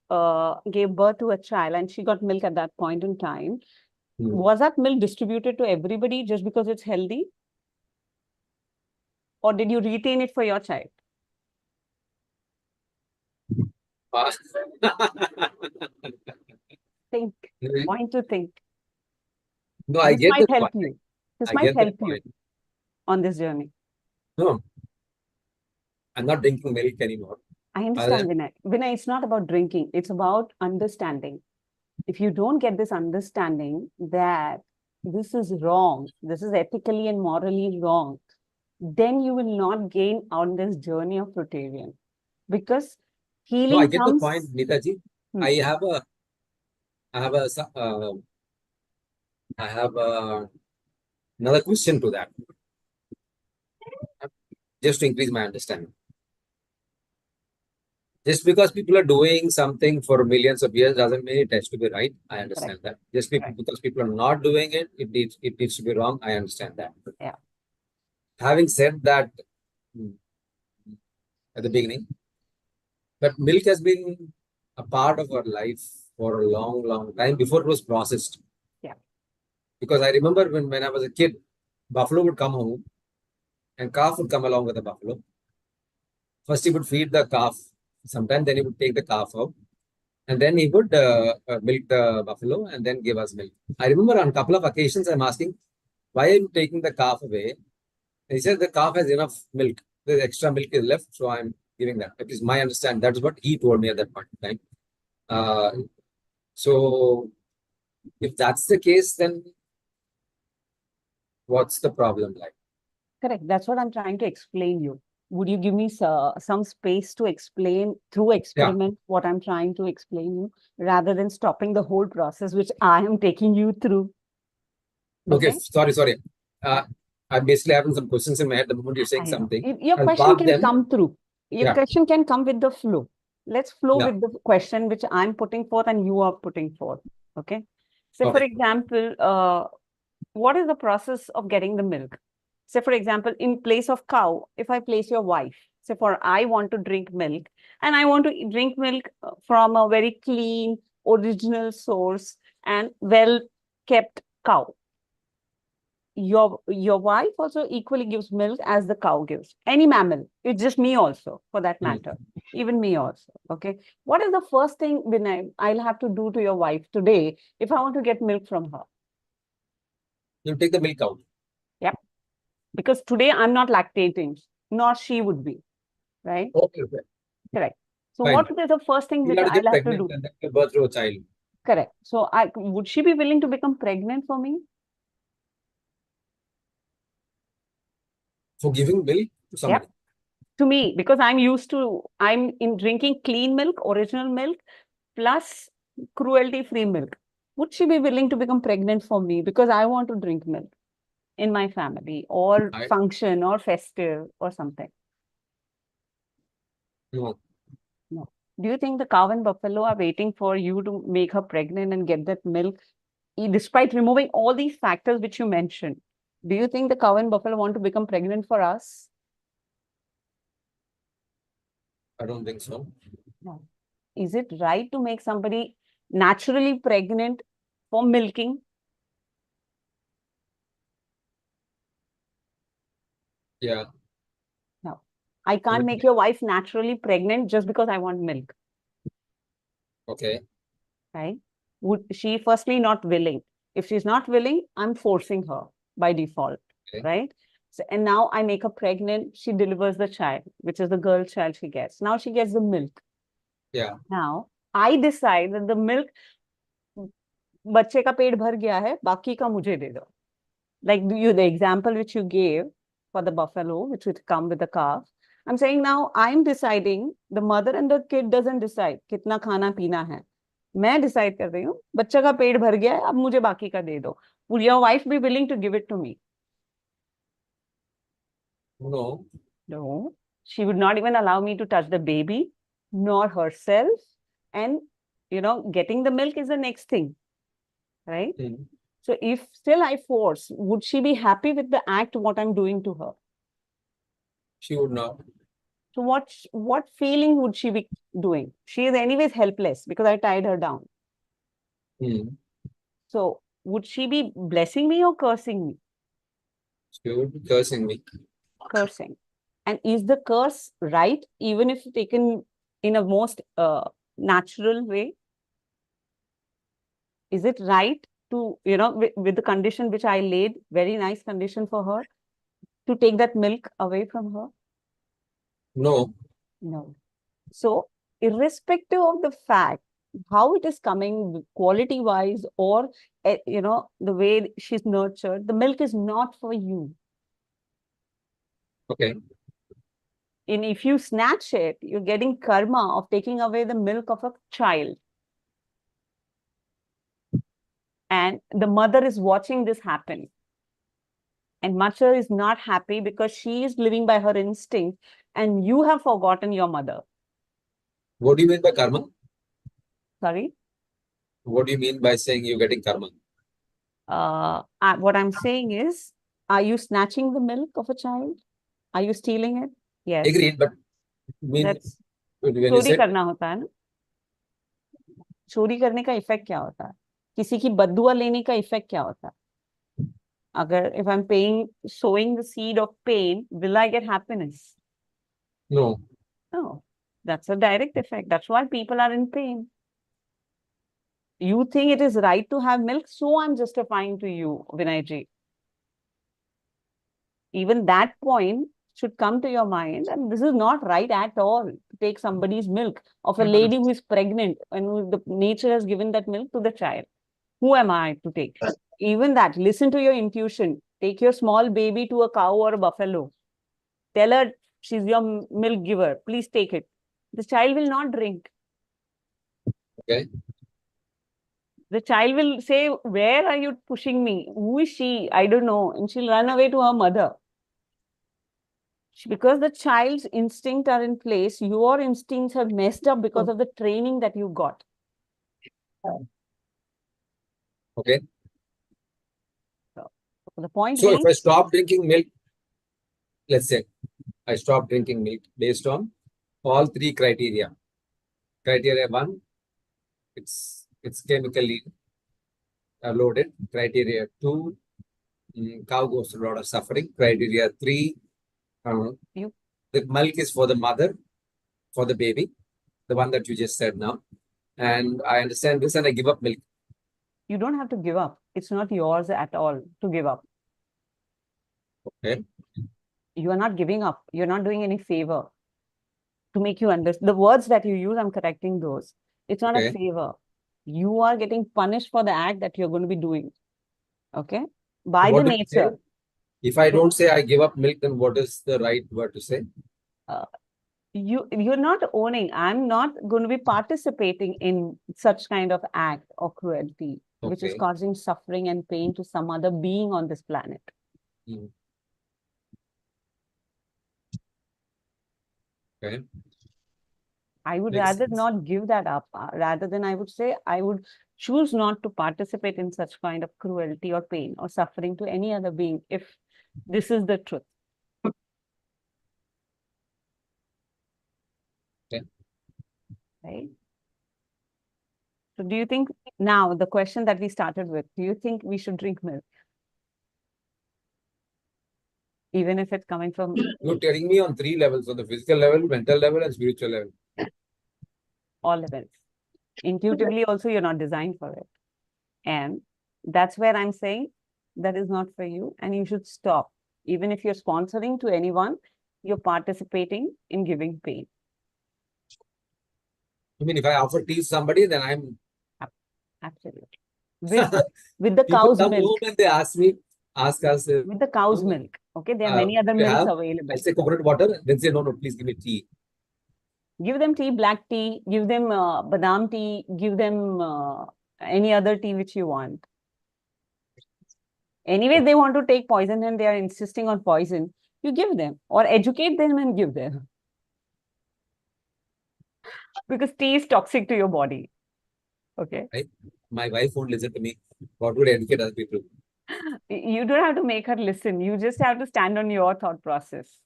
gave birth to a child and she got milk at that point in time, was that milk distributed to everybody just because it's healthy? Or did you retain it for your child? Think. Point to think. No, I get the help point. you. This might help you on this journey. No, I'm not drinking milk anymore. I understand, Vinay. Vinay, it's not about drinking. It's about understanding. If you don't get this understanding that this is wrong, this is ethically and morally wrong, then you will not gain on this journey of fruitarian. Because healing No, I get the point, Nitaji. I have another question to that, just to increase my understanding. Just because people are doing something for millions of years doesn't mean it has to be right. I understand that. Just because people are not doing it, it needs to be wrong. I understand that. Yeah. Having said that, at the beginning, but milk has been a part of our life for a long, long time before it was processed. Yeah. Because I remember when I was a kid, buffalo would come home and calf would come along with the buffalo. First, he would feed the calf. Sometimes then he would take the calf out. And then he would milk the buffalo and then give us milk. I remember on a couple of occasions, I'm asking, why are you taking the calf away? And he said the calf has enough milk. The extra milk is left, so I'm giving that. That is my understanding. That's what he told me at that point in time. So if that's the case, then what's the problem like? Correct. That's what I'm trying to explain you. Would you give me some space to explain through experiment what I'm trying to explain you, rather than stopping the whole process, which I am taking you through? Okay. Sorry. I'm basically having some questions in my head the moment you're saying something. Your question can come through. Your question can come with the flow. Let's flow with the question which I'm putting forth and you are putting forth. Okay. So for example, what is the process of getting the milk? Say, for example, in place of cow, if I place your wife, say I want to drink milk and I want to drink milk from a very clean, original source and well-kept cow. Your wife also equally gives milk as the cow gives. Any mammal. It's just me also, for that matter. Even me also. Okay. What is the first thing I'll have to do to your wife today if I want to get milk from her? You take the milk out. Yep. Because today I'm not lactating, nor she would be. Right? Okay. Correct. So Fine. what is the first thing You'll which have to get I'll have to pregnant do? and then give birth to a child. Correct. So would she be willing to become pregnant for me? For giving milk to somebody. To me, because I'm in drinking clean milk, original milk, plus cruelty-free milk. Would she be willing to become pregnant for me? Because I want to drink milk in my family or I- function or festive or something. No. No. Do you think the cow and buffalo are waiting for you to make her pregnant and get that milk, despite removing all these factors which you mentioned? Do you think the cow and buffalo want to become pregnant for us? I don't think so. No. Is it right to make somebody naturally pregnant for milking? Yeah. No. I can't make your wife naturally pregnant just because I want milk, Okay. right? Would she firstly not willing? If she's not willing, I'm forcing her by default, Okay. right? So, and now I make her pregnant, she delivers the child, which is the girl child she gets. Now she gets the milk. Yeah. Now I decide that the milk, बच्चे का पेट भर गया है, बाकी का मुझे दे दो. Like the example which you gave for the buffalo, which would come with the calf. I'm saying now I'm deciding, the mother and the kid doesn't decide कितना खाना पीना है. मैं decide कर रही हूँ, बच्चे का पेट भर गया है, अब मुझे बाकी का दे दो. Would your wife be willing to give it to me? No. No. She would not even allow me to touch the baby, nor herself. And, getting the milk is the next thing, right? Mm. So if still I force, would she be happy with the act, what I'm doing to her? She would not. So what feeling would she be doing? She is anyways helpless because I tied her down. Mm. So would she be blessing me or cursing me? She would be cursing me. Cursing. And is the curse right, even if taken in a most natural way? Is it right to, with the condition which I laid, very nice condition for her, to take that milk away from her? No. No. So irrespective of the fact how it is coming quality wise or the way she's nurtured, the milk is not for you. Okay. And if you snatch it, you're getting karma of taking away the milk of a child. And the mother is watching this happen. And mother is not happy because she is living by her instinct and you have forgotten your mother. What do you mean by karma? Sorry? What do you mean by saying you're getting karma? What I'm saying is, are you snatching the milk of a child? Are you stealing it? Yes. Agreed, but That's when you चोरी said करना होता है ना. चोरी करने का effect क्या होता है? किसी की बद्दुआ लेने का इफेक्ट क्या होता है? अगर if I'm sowing the seed of pain, will I get happiness? no. No, that's a direct effect. That's why people are in pain. You think it is right to have milk, so I'm justifying to you, Vinayji. Even that point should come to your mind, and this is not right at all to take somebody's milk of a lady who is pregnant and who the nature has given that milk to the child. Who am I to take? Even that, listen to your intuition. Take your small baby to a cow or a buffalo. Tell her she's your milk giver. Please take it. The child will not drink. Okay. The child will say, where are you pushing me? Who is she? I don't know. And she'll run away to her mother. Because the child's instincts are in place, your instincts have messed up because of the training that you got. Okay. So the point So being, if I stop drinking milk, let's say I stop drinking milk based on all three criteria. Criteria 1, it's chemically loaded. Criteria 2, cow goes through a lot of suffering. Criteria 3, the milk is for the mother, for the baby, the one that you just said now. And I understand this and I give up milk. you don't have to give up. It's not yours at all to give up. Okay. You are not giving up. You're not doing any favor. to make you understand. The words that you use, I'm correcting those. It's not a Okay. favor. You are getting punished for the act that you're going to be doing. Okay? By the What did you say? nature. If I don't say I give up milk, then what is the right word to say? You're not owning. I'm not going to be participating in such kind of act or cruelty, which is Okay. causing suffering and pain to some other being on this planet. Hmm. Okay. I would Makes rather sense. not give that up. Rather than I would say I would choose not to participate in such kind of cruelty or pain or suffering to any other being if this is the truth. Okay. Right? So do you think now the question that we started with, do you think we should drink milk? Even if it's coming from You're telling me on 3 levels, on the physical level, mental level, and spiritual level. all levels. Intuitively also you're not designed for it. And that's where I'm saying that is not for you and you should stop. Even if you're sponsoring to anyone, you're participating in giving pain. I mean, if I offer tea to somebody, then I'm Absolutely. With the people cow's come milk. home and they ask us, With the cow's milk. Okay, there are many other do you milks have? available. I say coconut water, then say, no, please give me tea. Give them tea, black tea, give them badam tea, give them any other tea which you want. Anyway, they want to take poison and they are insisting on poison. You give them or educate them and give them. Because tea is toxic to your body. Okay. Right? My wife won't listen to me. What would I educate other people? You don't have to make her listen. You just have to stand on your thought process.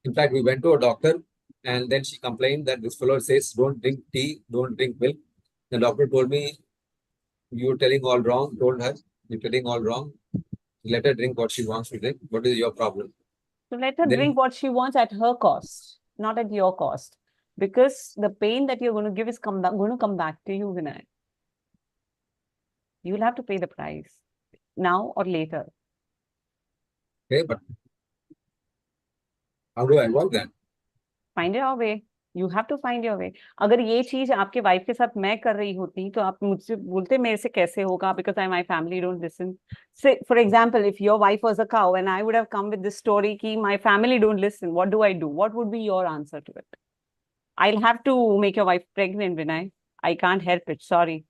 In fact, we went to a doctor and then she complained that this fellow says, don't drink tea, don't drink milk. The doctor told me, you're telling all wrong, told her, you're telling all wrong. Let her drink what she wants to drink. What is your problem? So let her Then, drink what she wants at her cost, not at your cost. Because the pain that you're going to give is going to come back to you, Vinay. You'll have to pay the price now or later. okay, but how do I avoid that? Find your way. You have to find your way. अगर ये चीज आपके wife के साथ मैं कर रही होती तो आप मुझसे बोलते मेरे से कैसे होगा because my family don't listen. Say for example, if your wife was a cow and I would have come with this story कि my family don't listen, what do I do? What would be your answer to it? I'll have to make your wife pregnant, Vinay. I can't help it. Sorry.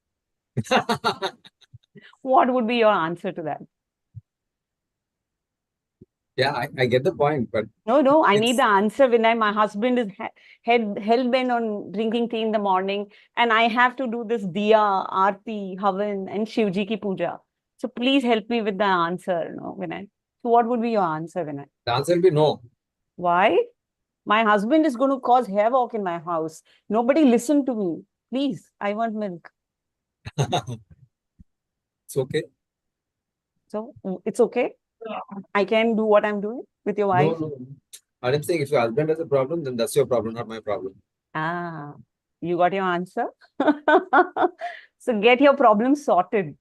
What would be your answer to that? Yeah, I get the point, but No, I it's, need the answer, Vinay. My husband is hell-bent on drinking tea in the morning, and I have to do this diya, aarti, havan, and Shivji ki puja. So please help me with the answer, no, Vinay. So what would be your answer, Vinay? the answer will be no. Why? My husband is going to cause havoc in my house. Nobody listen to me. Please, I want milk. It's okay. So it's okay. I can do what I'm doing with your wife. No. I'm saying if your husband has a problem, then that's your problem, not my problem. Ah, you got your answer. So get your problem sorted.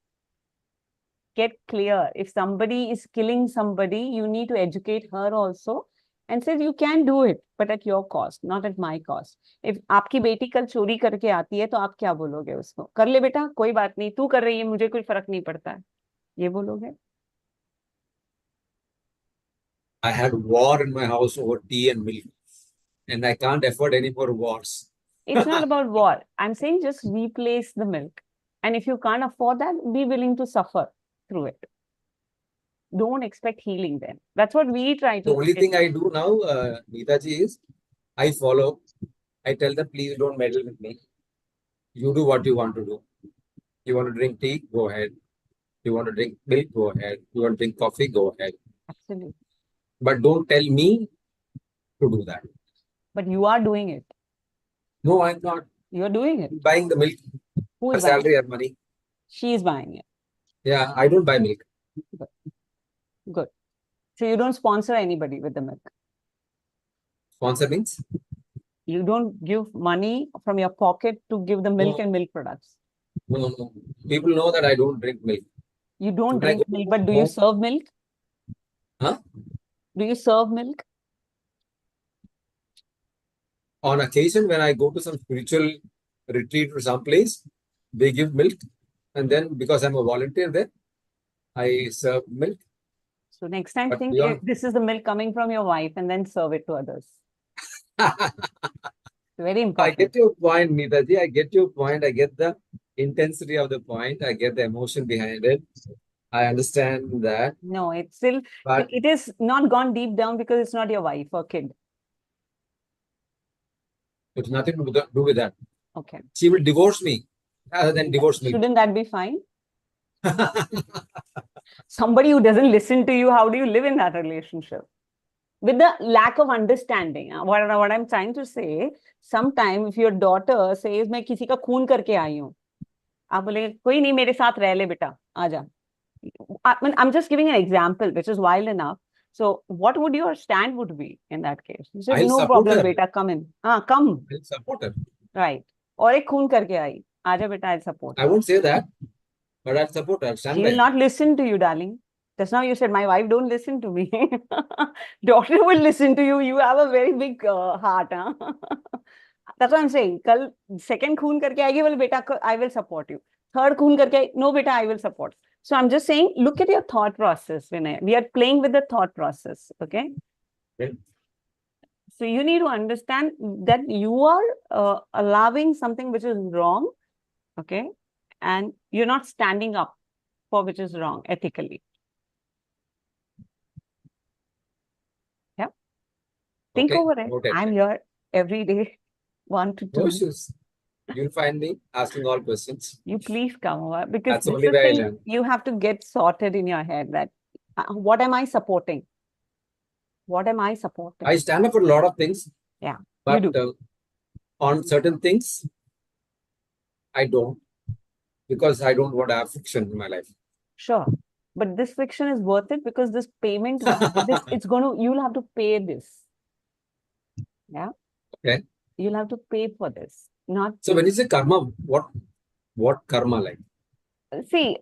Get clear. If somebody is killing somebody, you need to educate her also and say you can do it, but at your cost, not at my cost. If आपकी बेटी कल चोरी करके आती है तो आप क्या बोलोगे उसको? कर ले बेटा, कोई बात नहीं, तू कर रही है, मुझे कोई फर्क नहीं पड़ता है. ये बोलोगे? I had war in my house over tea and milk, and I can't afford any more wars. It's not about war. I'm saying just replace the milk. And if you can't afford that, be willing to suffer through it. Don't expect healing then. That's what we try to The only thing get. I do now, Neetaji, is I follow. I tell them, please don't meddle with me. You do what you want to do. You want to drink tea? Go ahead. You want to drink milk? Go ahead. You want to drink coffee? Go ahead. Absolutely. But don't tell me to do that. But you are doing it. No, I'm not. You're doing it. I'm buying the milk. Who Her is buying salary it? or money. She is buying it. Yeah, I don't buy milk. Good. So you don't sponsor anybody with the milk. Sponsor means? You don't give money from your pocket to give the milk No. and milk products. No. People know that I don't drink milk. You don't When I drink go milk, but do you home- serve milk? Huh? Do you serve milk? on occasion when I go to some spiritual retreat or someplace, they give milk, and then because I'm a volunteer there, I serve milk. So next time But think beyond, this is the milk coming from your wife and then serve it to others. Very I important. get your point, Neetaji. I get your point. I get the intensity of the point. I get the emotion behind it. I understand that. No, it's still, But it is not gone deep down because it's not your wife or kid. it's nothing to do with that. Okay. She will divorce me rather than divorce me. Shouldn't that be fine? Somebody who doesn't listen to you, how do you live in that relationship? With the lack of understanding. What I'm trying to say, sometime if your daughter says, मैं किसी का खून करके आई हूँ, आप बोलेंगे कोई नहीं मेरे साथ रह ले बेटा, आजा. I'm just giving an example, which is wild enough. So what would your stand would be in that case? You say, I'll no support problem, her. beta, come in. Come. I'll support her. Right. और एक खून करके आई, आजा बेटा, I'll support. I won't say that, but I'll support her. I'll stand She by will her. not listen to you, darling. Just now you said, my wife don't listen to me. Daughter will listen to you. You have a very big heart. Huh? That's what I'm saying. Kal second खून करके आएगी, well, beta, I will support you. Third खून करके आई, no, beta, I will support. So I'm just saying, look at your thought process, Vinay. We are playing with the thought process, okay? Okay. So you need to understand that you are allowing something which is wrong, okay? And you're not standing up for which is wrong ethically. Yeah. Think Okay, over it. noted. I'm here every day, 1 to 2. No issues. You'll find me asking all questions. You please come over because That's this only is way I thing learn. you have to get sorted in your head that what am I supporting? What am I supporting? I stand up for a lot of things. Yeah, But you do. on certain things, I don't, because I don't want to have friction in my life. Sure. But this friction is worth it because this payment, you'll have to pay this. Yeah. Okay. You'll have to pay for this. Not So when you say karma, what karma like? see,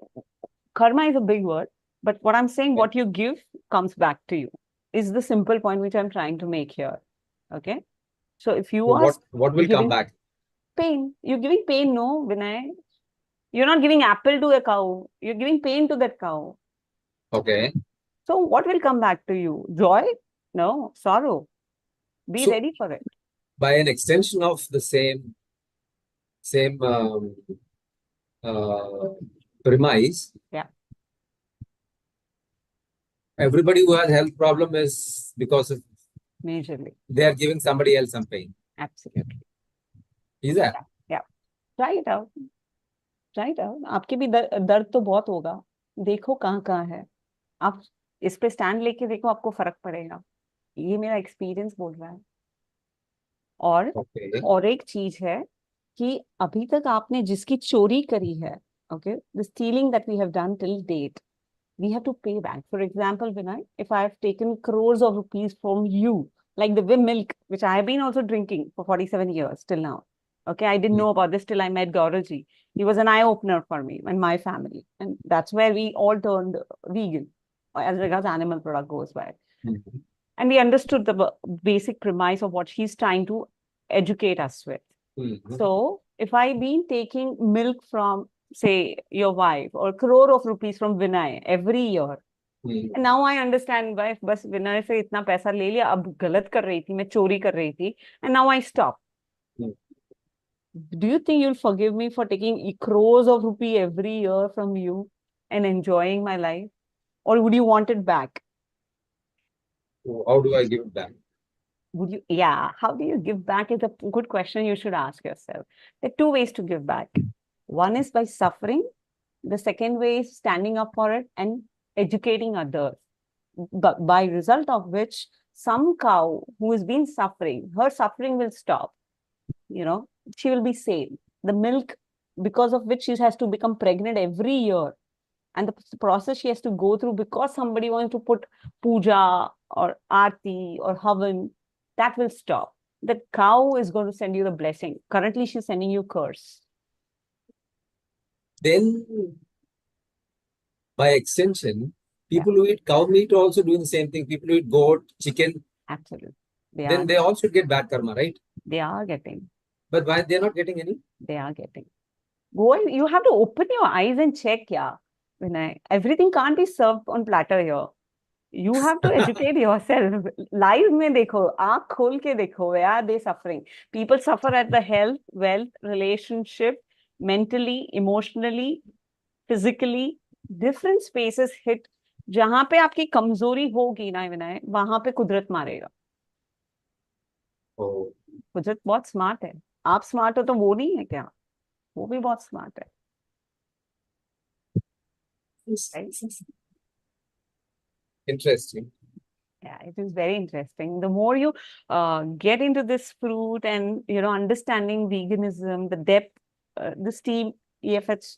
karma is a big word, but what I'm saying, what you give comes back to you, is the simple point which I'm trying to make here. Okay. So if you So are what will come giving back? pain, you're giving pain, no, Vinay. You're not giving apple to a cow. You're giving pain to that cow. Okay. So what will come back to you? Joy? No, sorrow. Be So- ready for it. By an extension of the same premise. Yeah. Everybody who has health problem is because of Majorly. they are giving somebody else some pain. Absolutely. Is that? Yeah. Try it out. Try it out. आपके भी दर्द तो बहुत होगा. देखो कहाँ है. आप इस पे स्टैंड लेके देखो, आपको फर्क पड़ेगा. ये मेरा एक्सपीरियंस बोल रहा है. और एक चीज है कि अभी तक आपने जिसकी चोरी करी है, okay, the stealing that we have done till date, we have to pay back. For example, Vinay, if I have taken crores of rupees from you, like the Vim milk, which I have been also drinking for 47 years till now. Okay, I didn't know about this till I met Gauraji. He was an eye-opener for me and my family. And that's where we all turned vegan, as regards animal product goes by. Mm-hmm. And we understood the basic premise of what he's trying to educate us with. Mm-hmm. So if I've been taking milk from, say, your wife, or crore of rupees from Vinay every year, Mm-hmm. and now I understand why बस विनय से इतना पैसा ले लिया, अब गलत कर रही थी, मैं चोरी कर रही थी, and now I stop. Do you think you'll forgive me for taking crores of rupees every year from you and enjoying my life? Or would you want it back? So how do I give it back? Would you? Yeah, how do you give back is a good question you should ask yourself. There are two ways to give back. One is by suffering. The second way is standing up for it and educating others. But by result of which, some cow who has been suffering, her suffering will stop. You know, she will be saved. The milk, because of which she has to become pregnant every year, and the process she has to go through because somebody wants to put puja or aarti or havan, that will stop. The cow is going to send you the blessing. Currently, she's sending you curse. Then, by extension, people who eat cow meat are also doing the same thing. People who eat goat, chicken. Absolutely. They Then are, they all should get bad karma, right? they are getting, But why they're not getting any? they are getting. Go and you have to open your eyes and check, yeah. Vinay, everything can't be served on platter here. You have to educate yourself. Live में देखो, आँख खोल के देखो, where are they suffering? People suffer at the health, wealth, relationship, mentally, emotionally, physically. Different spaces hit. जहां पे आपकी कमजोरी होगी ना विनय, वहां पे कुदरत मारेगा. Oh, कुदरत बहुत स्मार्ट है. आप स्मार्ट हो तो वो नहीं है क्या? वो भी बहुत स्मार्ट है. Right? interesting. Yeah, it is very interesting. The more you get into this fruit and understanding veganism, the depth this team EFH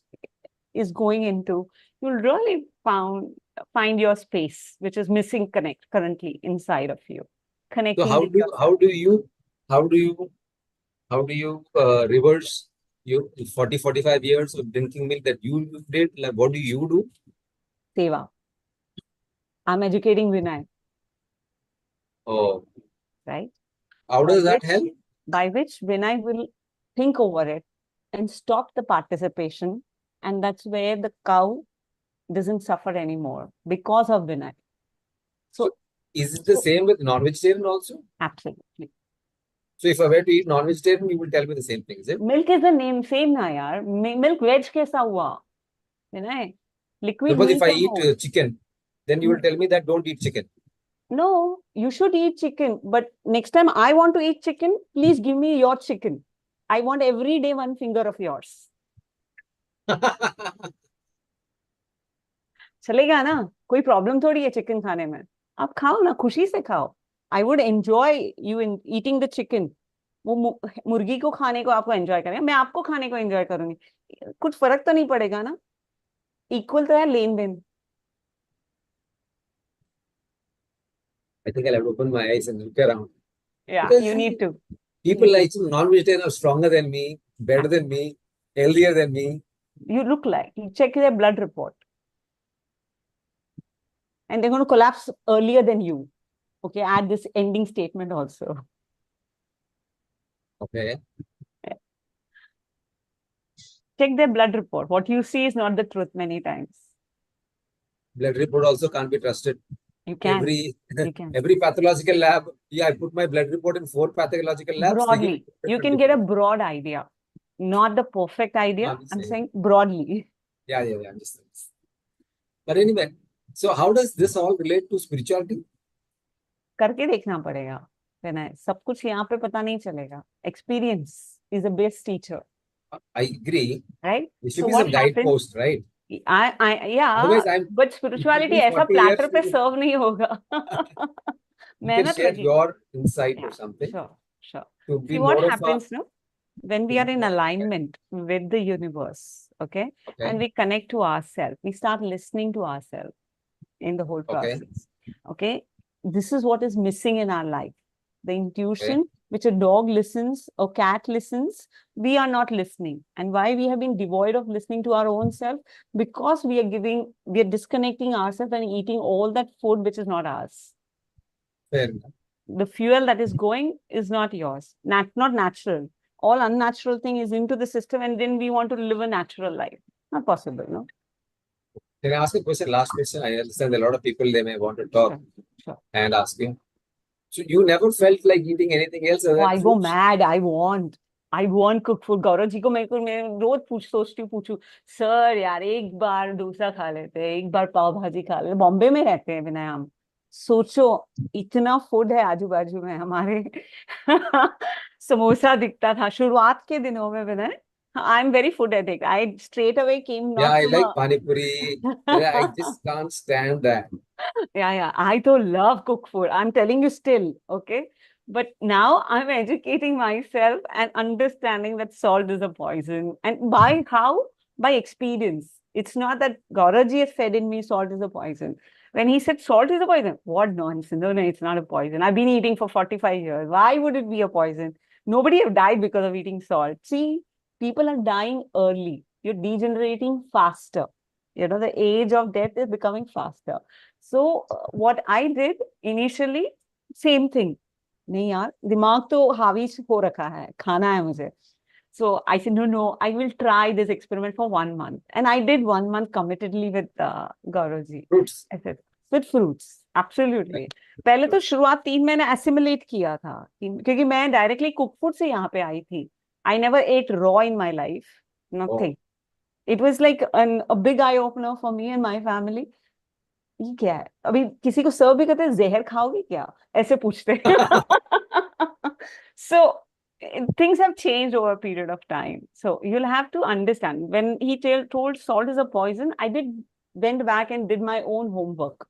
is going into, you'll really find your space, which is missing connect currently inside of you. So Connecting how with do yourself. how do you reverse your 40-45 years of drinking milk that you did? Like, what do you do? Seva. I'm educating Vinay, Oh, right? how By does that which- help? By which Vinay will think over it and stop the participation. And that's where the cow doesn't suffer anymore because of Vinay. Is it the same with non-vegetarian also? Absolutely. So if I were to eat non-vegetarian, you will tell me the same thing, is it? Milk is the name, same na yaar. Milk veg कैसा हुआ? Vinay, liquid Suppose if meat I or eat no? chicken, then you will tell me that don't eat chicken. No, you should eat chicken. But next time I want to eat chicken, please give me your chicken. I want every day one finger of yours. चलेगा ना? कोई problem थोड़ी है chicken खाने में. आप खाओ ना, खुशी से खाओ. I would enjoy you in eating the chicken. वो मुर्गी को खाने को आपको एंजॉय करेंगे, मैं आपको खाने को एंजॉय करूंगी. कुछ फर्क तो नहीं पड़ेगा ना? इक्वल तो है लेन then. I think I'll have to open my eyes and look around. Yeah, Because you need to. people like non-vegetarian are stronger than me, better than me, healthier than me. You look like, you check their blood report. And they're going to collapse earlier than you. Okay, add this ending statement also. Okay. Check their blood report. What you see is not the truth many times. Blood report also can't be trusted. You can. Every can. every pathological lab, yeah, I put my blood report in 4 pathological labs. they give Broadly, you can get a broad idea. Not the perfect idea. I'm saying broadly. Yeah, I'm just saying. But anyway, so how does this all relate to spirituality? करके देखना पड़ेगा. विनय, सब कुछ यहाँ पे पता नहीं चलेगा. Experience is the best teacher. I agree. Right? There should So be what some guidepost, right? yeah, Otherwise, I'm but spirituality thinking ऐसा 40 platter years पे to- serve नहीं होगा. You can मेहनत share लगी. your insight Yeah, or something Sure. to be See more what of happens now? When we are in Okay. alignment with the universe, okay? Okay. And we connect to ourselves, we start listening to ourselves in the whole Okay. process. Okay? This is what is missing in our life. The intuition, which a dog listens, a cat listens, we are not listening. And why we have been devoid of listening to our own self? Because we are disconnecting ourselves and eating all that food which is not ours. Fair enough. The fuel that is going is not yours, not natural. All unnatural thing is into the system, and then we want to live a natural life. Not possible, no? Can I ask a question? Last question. I understand a lot of people, they may want to talk Sure. and ask you. So you never felt like eating anything else other Oh, than I go fruits? mad. I want cooked food. Gaurav ji को मैं रोज सोचती हूँ पूछूं, sir यार एक बार डोसा खा लेते हैं, एक बार पाव भाजी खा लेते. बॉम्बे में रहते हैं विनय हम. सोचो इतना फूड है आजू बाजू में हमारे. समोसा दिखता था शुरुआत के दिनों में विनय. I am very food addict. I straight away came. Yeah, I from like a- pani puri. I just can't stand that. Yeah. I don't love cook food. I'm telling you still, okay? But now I'm educating myself and understanding that salt is a poison. And by how? By experience. It's not that Gauraji has fed in me salt is a poison. When he said salt is a poison, what nonsense. No, it's not a poison. I've been eating for 45 years. Why would it be a poison? Nobody have died because of eating salt. See, people are dying early. You're degenerating faster. The age of death is becoming faster. So what I did initially, same thing. नहीं यार, दिमाग तो हावी हो रखा है, खाना है मुझे. So I said, no, I will try this experiment for 1 month. And I did 1 month committedly with Gaurav ji. Fruits. I said, with fruits, absolutely. पहले तो शुरुआत 3 महीने assimilate किया था, क्योंकि मैं डायरेक्टली कुक फूड से यहाँ पे आई थी. I never ate raw in my life, nothing. It was like a big eye opener for me and my family. ये क्या है, अभी किसी को सर्व भी करते हैं, जहर खाओगे क्या, ऐसे पूछते हैं. So things have changed over a period of time. So you'll have to understand, when he told salt is a poison, I went back and did my own homework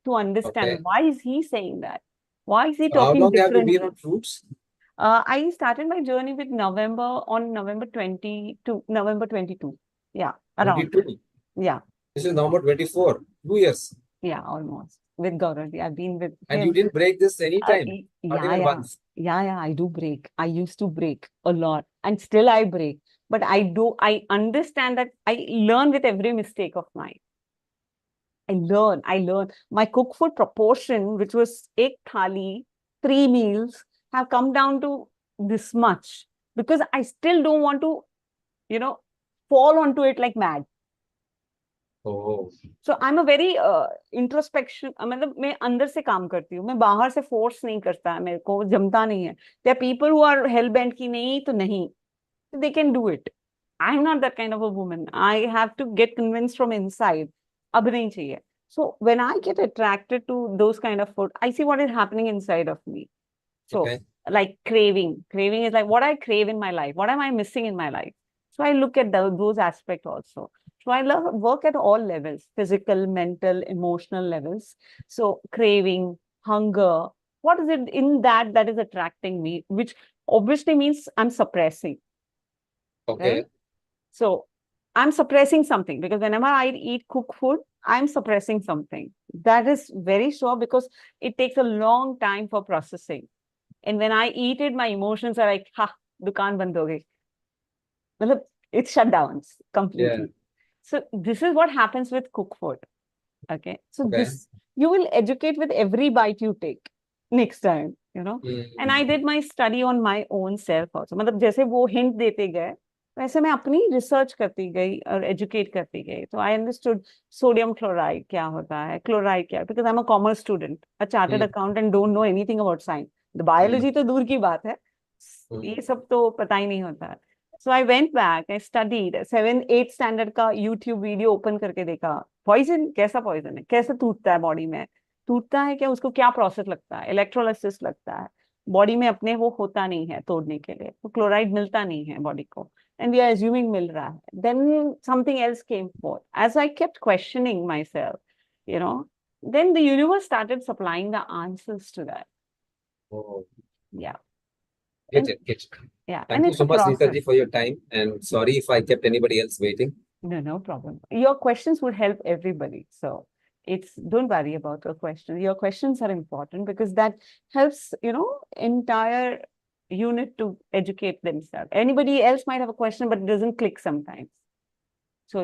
to understand Okay. why is he saying that, why is he So how talking long have you differently. been on fruits? I started my journey with November 22. Yeah, around. 22. Yeah, This is November 24. 2 years. yeah, almost. With Gaurav, I've been with And him. you didn't break this anytime. Not even Yeah, once. yeah, I do break. I used to break a lot, and still I break. But I understand that I learn with every mistake of mine. I learn. My cook food proportion, which was ek thali, 3 meals, have come down to this much, because I still don't want to, fall onto it like mad. Oh. So I'm a very introspection, मतलब मैं अंदर से काम करती हूँ, मैं बाहर से फोर्स नहीं करता है, मेरे को जमता नहीं है. There are people who are hell bent की नहीं तो नहीं, they can do it. I'm not that kind of a woman. I have to get convinced from inside. अब नहीं चाहिए. So when I get attracted to those kind of food, I see what is happening inside of me. So Okay. like craving is like what I crave in my life. What am I missing in my life? So I look at those aspects also. So I work at all levels, physical, mental, emotional levels. So craving, hunger, what is it in that is attracting me, which obviously means I'm suppressing, Okay. right? So I'm suppressing something, because whenever I eat cooked food, I'm suppressing something. That is very sure, because it takes a long time for processing. And when I eat it, my emotions are like, ha, dukaan band ho gayi. Matlab, it shut down completely. Yeah. So this is what happens with cooked food. Okay. So Okay. this, you will educate with every bite you take next time, And I did my study on my own self also. मतलब जैसे वो hint देते गए, वैसे मैं अपनी research करती गई और एजुकेट करती गई. तो आई अंडरस्टूड सोडियम क्लोराइड क्या होता है, क्लोराइड क्या, because I am a commerce student, a chartered accountant, don't know anything about science. Biology तो दूर की बात है, ये सब तो पता ही नहीं होता है. So I went back, I studied 7-8 standard का यूट्यूब वीडियो ओपन करके देखा. पॉइजन, कैसा पॉइजन है, कैसे टूटता है बॉडी में, टूटता है क्या, उसको क्या प्रोसेस लगता है, इलेक्ट्रोलाइसिस लगता है, बॉडी में अपने वो होता नहीं है तोड़ने के लिए, तो क्लोराइड मिलता नहीं है बॉडी को, and we are assuming mil raha hai. Then something else came forth. As I kept questioning myself, then the universe started supplying the answers to that. Oh. Yeah. Get it. Yeah. Thank And you it's so a much, process. Neetaji, for your time. And sorry if I kept anybody else waiting. No problem. Your questions would help everybody. So don't worry about your questions. Your questions are important, because that helps, entire unit to educate themselves. Anybody else might have a question, but it doesn't click sometimes. So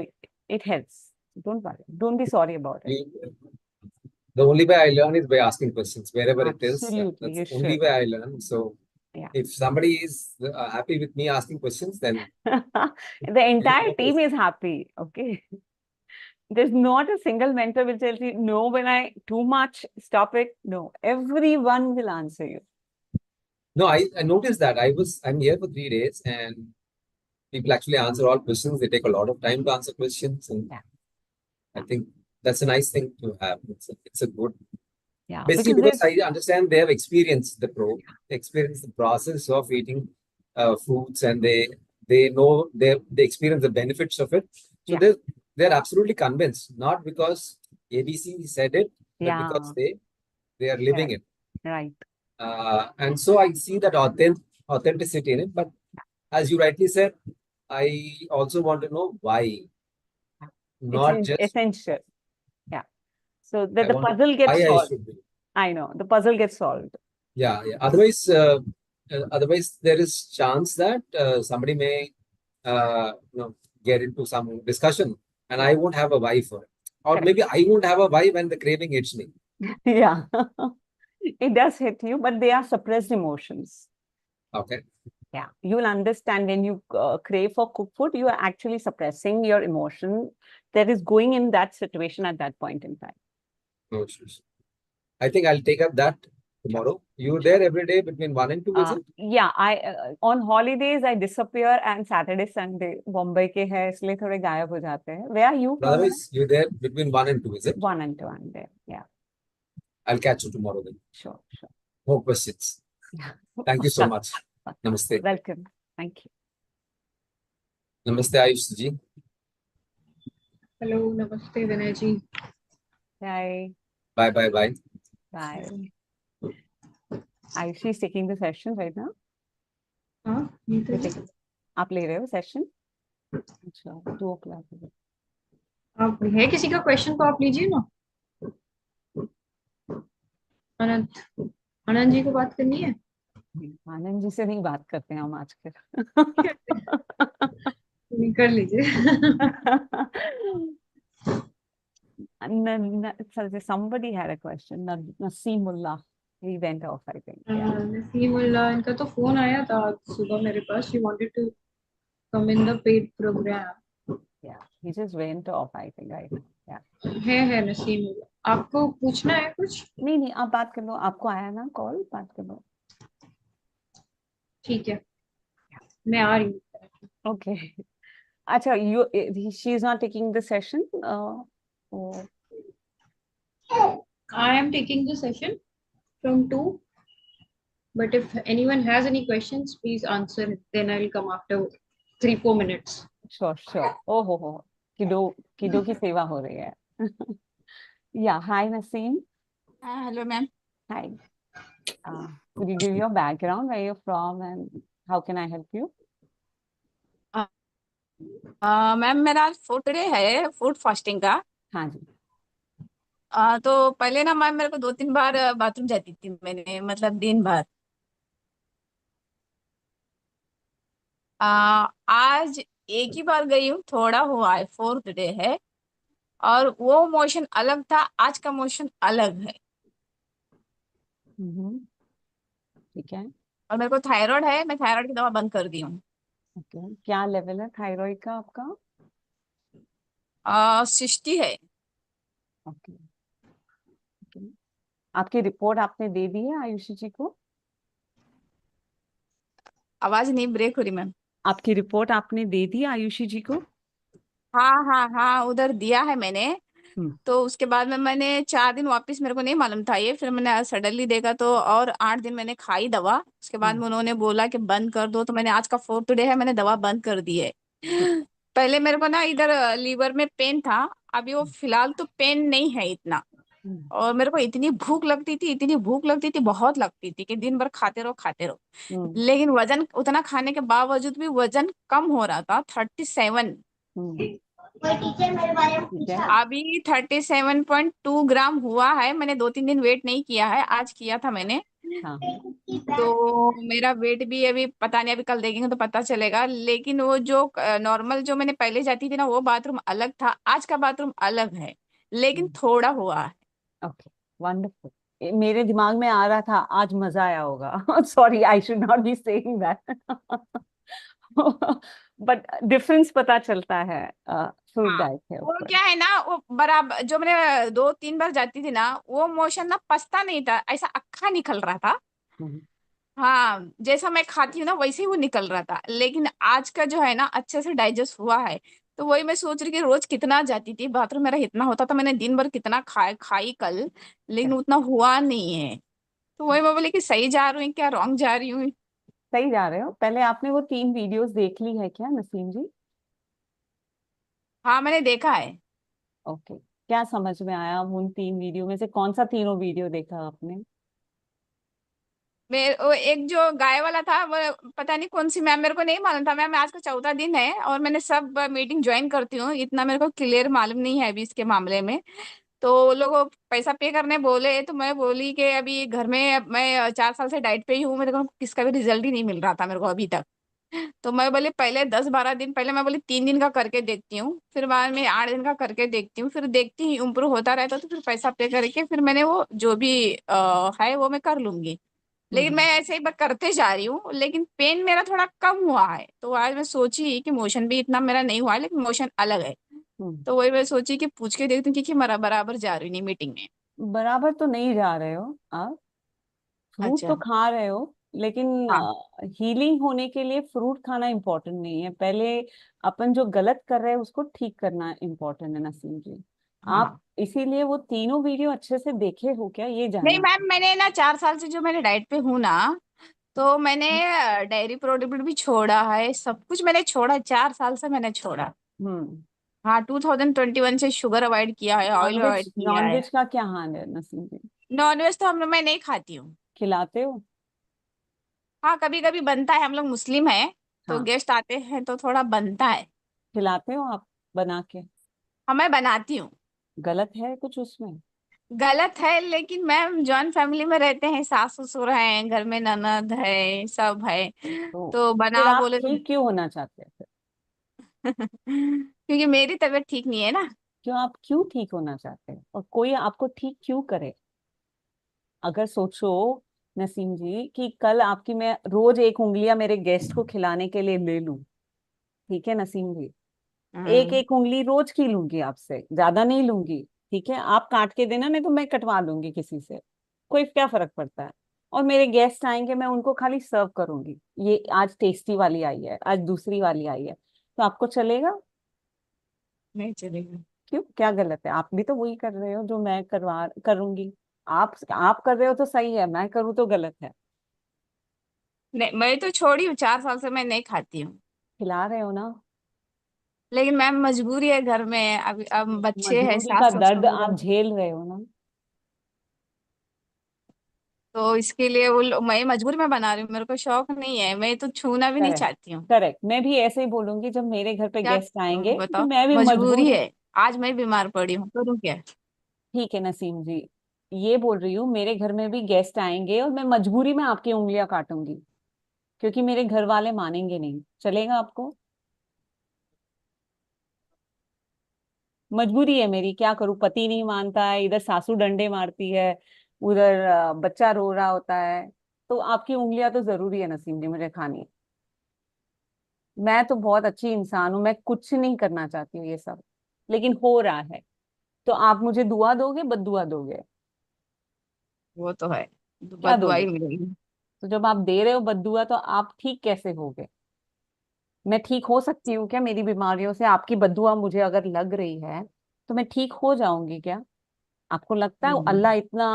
it helps. Don't worry. Don't be sorry about it. The only way I learn is by asking questions, wherever it is. Absolutely, That's you the only should. way I learn. So Yeah. if somebody is happy with me asking questions, then The entire team is happy. Okay. There's not a single mentor will tell you, no, when I too much, stop it. No, everyone will answer you. no, I noticed that I'm here for 3 days and people actually answer all questions. They take a lot of time to answer questions, and Yeah. I think that's a nice thing to have. It's a good. Yeah. Basically, Because because I understand they have experienced experienced the process of eating foods, and they know they experience the benefits of it. So Yeah. they're absolutely convinced, not because ABC said it, but Yeah. because they are living it. Right. And so I see that authenticity in it. But as you rightly said, I also want to know why, not It's just essential. Yeah. So that I the want puzzle gets why I solved. should be. I know. The puzzle gets solved. Yeah. Otherwise, there is chance that somebody may, get into some discussion, and I won't have a why for it, or Correct. maybe I won't have a why when the craving hits me. Yeah. It does hit you, but they are suppressed emotions. Okay. Yeah, you'll understand when you crave for cooked food, you are actually suppressing your emotion that is going in that situation at that point in time. No issues. I think I'll take up that tomorrow. You there every day between 1 and 2, is it? Yeah, I on holidays I disappear and Saturday, Sunday Bombay के है इसलिए थोड़े गायब हो जाते हैं. Where are you But from? otherwise, you there between 1 and 2, is it? 1 and 2 I'm there. Yeah, I'll catch you tomorrow then. sure. More questions. Yeah. Thank you so much. Namaste. Welcome. Thank you. Namaste, Ayush ji. Hello नमस्ते विनय जी. Bye. Bye, bye, bye. Bye. Ayushi is taking the session right now. हाँ नीता जी, आप ले रहे हो session? अच्छा 2 o'clock. आप है किसी का क्वेश्चन तो आप लीजिए ना. अनंत आनंद जी को बात करनी है. आनंद जी से नहीं बात करते हैं हम आजकल. कर लीजिए. Somebody had a question. Naseemullah. He went off, I think. Yeah. नसीमुल्लाह, इनका तो फोन आया था आज सुबह मेरे पास. She wanted to come in the paid program. Yeah. He just went off, I think. Yeah. है नसीमुल्लाह. आपको पूछना है कुछ? नहीं आप बात कर लो. आपको आया ना कॉल, बात कर लो. ठीक है, मैं आ रही हूँ. Okay. अच्छा, she is not taking the session. Oh. I am taking the session from 2. But if anyone has any questions, please answer. Then I'll come after 3-4 minutes. Sure. Oh. Kido की सेवा हो रही है. Yeah. Hi, Naseem. Hello, ma'am. Hi. Could you give your background, where you're from, and how can I help you? Ma'am मेरा food day है, food fasting का. हाँ जी. तो पहले ना मैम मेरे को 2-3 बार बाथरूम जाती थी मैंने, मतलब दिन भर. आज एक ही बार गई हूँ, थोड़ा हुआ है, 4th डे है. और वो मोशन अलग था, आज का मोशन अलग है. ठीक है. और मेरे को थायराइड है, मैं थायराइड की दवा बंद कर दी हूँ. ओके. क्या लेवल है थायराइड का आपका? 60 है. ओके. आपकी रिपोर्ट आपने दे दी है आयुषी जी को? आवाज नहीं, ब्रेक हो रही मैम. आपकी रिपोर्ट आपने दे दी आयुषी जी को? हाँ, उधर दिया है मैंने. हम्म. तो उसके बाद में मैंने 4 दिन वापस, मेरे को नहीं मालूम था ये, फिर मैंने सडनली देखा तो, और 8 दिन मैंने खाई दवा. उसके बाद में उन्होंने बोला कि बंद कर दो, तो मैंने, आज का 4th डे है, मैंने दवा बंद कर दी है. पहले मेरे को ना इधर लीवर में पेन था, अभी वो फिलहाल तो पेन नहीं है इतना. और मेरे को इतनी भूख लगती थी, बहुत लगती थी कि दिन भर खाते रहो. लेकिन वजन उतना खाने के बावजूद भी वजन कम हो रहा था, 37. अभी 37.2 ग्राम हुआ है. मैंने 2-3 दिन वेट नहीं किया है, आज किया था मैंने. हाँ. तो मेरा वेट भी अभी पता नहीं, अभी कल देखेंगे तो पता चलेगा. लेकिन वो जो नॉर्मल जो मैंने पहले जाती थी ना, वो बाथरूम अलग था, आज का बाथरूम अलग है, लेकिन थोड़ा हुआ है. ओके. वंडरफुल. मेरे दिमाग में आ रहा था आज मजा आया होगा. Sorry, I should not be saying that. But difference पता चलता है. फ्रूट डाइट है वो ऊपर. क्या है ना, वो बराबर जो मैंने 2-3 बार जाती थी ना, वो मोशन ना पसता नहीं था, ऐसा अक्खा निकल रहा था. हाँ, जैसा मैं खाती हूँ ना वैसे ही वो निकल रहा था. लेकिन आज का जो है ना, अच्छे से डाइजेस्ट हुआ है. तो वही मैं सोच रही कि रोज कितना जाती थी बाथरूम, मेरा इतना होता था, मैंने दिन भर कितना खाई कल, लेकिन उतना हुआ नहीं है. तो वही मैं बोली कि सही जा रही हूँ क्या, रॉन्ग जा रही हूँ. सही जा रहे हो. पहले आपने वो 3 वीडियोस देख ली है क्या नसीम जी? हाँ, मैंने देखा है. ओके. क्या समझ में आया उन 3 वीडियो में से? कौन सा तीनों वीडियो देखा आपने? वो एक जो गाय वाला था, वो पता नहीं कौन सी मैम, मेरे को नहीं मालूम था मैम. आज का 4था दिन है और मैंने सब मीटिंग ज्वाइन करती हूँ, इतना मेरे को क्लियर मालूम नहीं है अभी इसके मामले में. तो वो लोग पैसा पे करने बोले, तो मैं बोली कि अभी घर में मैं 4 साल से डाइट पे ही हूँ, मेरे को किसका भी रिजल्ट ही नहीं मिल रहा था मेरे को अभी तक. तो मैं बोली पहले 10-12 दिन पहले मैं बोली 3 दिन का करके देखती हूँ, फिर बाद में 8 दिन का करके देखती हूँ, फिर देखती हूँ इम्प्रूव होता रहता तो फिर पैसा पे करके फिर मैंने वो जो भी है वो मैं कर लूंगी। लेकिन मैं ऐसे ही करते जा रही हूँ, लेकिन पेन मेरा थोड़ा कम हुआ है। तो आज मैं सोची कि मोशन भी इतना मेरा नहीं हुआ है, लेकिन मोशन अलग है। हम्म। तो वही मैं सोची कि पूछ के देखती हूँ, क्योंकि मेरा बराबर जा रही नहीं मीटिंग में। बराबर तो नहीं जा रहे हो आप, फ्रूट तो अच्छा। खा रहे हो, लेकिन हाँ। हीलिंग होने के लिए फ्रूट खाना इम्पोर्टेंट नहीं है। पहले अपन जो गलत कर रहे हैं उसको ठीक करना इम्पोर्टेंट है नसीम जी। आप हाँ। इसीलिए वो तीनों वीडियो अच्छे से देखे हो क्या, ये नहीं जानना। मैम, मैंने ना 4 साल से जो मैंने डाइट पे हूँ ना, तो मैंने डेयरी प्रोडक्ट भी छोड़ा है, सब कुछ मैंने छोड़ा, 4 साल से मैंने छोड़ा। हम्म। हाँ, 2021 से शुगर अवॉइड किया है, ऑयल नॉनवेज, अवॉइड किया है। नॉनवेज का क्या हाल है नसीम जी? नॉनवेज तो मैं नहीं खाती हूँ। खिलाते हो? हाँ, कभी कभी बनता है, हम लोग मुस्लिम है तो हाँ, गेस्ट आते हैं तो थोड़ा बनता है। खिलाते हो आप बना के? हाँ, मैं बनाती हूँ। गलत है कुछ उसमें? गलत है, लेकिन मैम जॉइंट फैमिली में रहते हैं, सास ससुर हैं, घर में ननद है, सब है, तो तो फिर बना आप बोले तो ठीक क्यों होना चाहते हैं फिर? क्योंकि मेरी तबीयत ठीक नहीं है ना। क्यों, आप क्यों ठीक होना चाहते हैं और कोई आपको ठीक क्यों करे? अगर सोचो नसीम जी कि कल आपकी मैं रोज एक उंगलियां मेरे गेस्ट को खिलाने के लिए ले लूं, ठीक है नसीम जी, एक हम्म। एक उंगली रोज की लूंगी आपसे, ज्यादा नहीं लूंगी। ठीक है, आप काट के देना, नहीं तो मैं कटवा लूंगी किसी से, कोई क्या फर्क पड़ता है। और मेरे गेस्ट आएंगे, मैं उनको खाली सर्व करूंगी, ये आज टेस्टी वाली आई है, आज दूसरी वाली आई है, तो आपको चलेगा? नहीं चलेगा। क्यों, क्या गलत है? आप भी तो वही कर रहे हो जो मैं करवा करूंगी। आप कर रहे हो तो सही है, मैं करूँ तो गलत है। नहीं, मैं तो छोड़ी हूँ, 4 साल से मैं नहीं खाती हूँ। खिला रहे हो ना? लेकिन मैम मजबूरी है घर में, अभी अब बच्चे हैं, मजबूरी का सास दर्द ससुर आप है। झेल रहे हो ना? तो इसके लिए मैं मजबूरी में बना रही हूँ, मेरे को शौक नहीं है, मैं तो छूना भी नहीं करेक्ट, चाहती हूँ। करेक्ट, मैं भी ऐसे ही बोलूंगी जब मेरे घर पे क्या गेस्ट करूँ आएंगे तो बताओ, मैं भी मजबूरी मजबूर। है। आज मैं बीमार पड़ी हूँ, करूँ क्या। ठीक है नसीम जी, ये बोल रही हूँ मेरे घर में भी गेस्ट आएंगे और मैं मजबूरी में आपकी उंगलियां काटूंगी, क्योंकि मेरे घर वाले मानेंगे नहीं, चलेगा आपको? मजबूरी है मेरी, क्या करूँ, पति नहीं मानता है, इधर सासू डंडे मारती है, उधर बच्चा रो रहा होता है, तो आपकी उंगलियां तो जरूरी है नसीम जी मुझे खानी। मैं तो बहुत अच्छी इंसान हूँ, मैं कुछ नहीं करना चाहती हूँ ये सब, लेकिन हो रहा है, तो आप मुझे दुआ दोगे बद्दुआ दोगे? वो तो है, क्या बददुआ दोगे? ही मिलेगी। तो जब आप दे रहे हो बद्दुआ तो आप ठीक कैसे होगे? मैं ठीक हो सकती हूँ क्या मेरी बीमारियों से? आपकी बद्दुआ मुझे अगर लग रही है तो मैं ठीक हो जाऊंगी क्या? आपको लगता है हम्म। अल्लाह इतना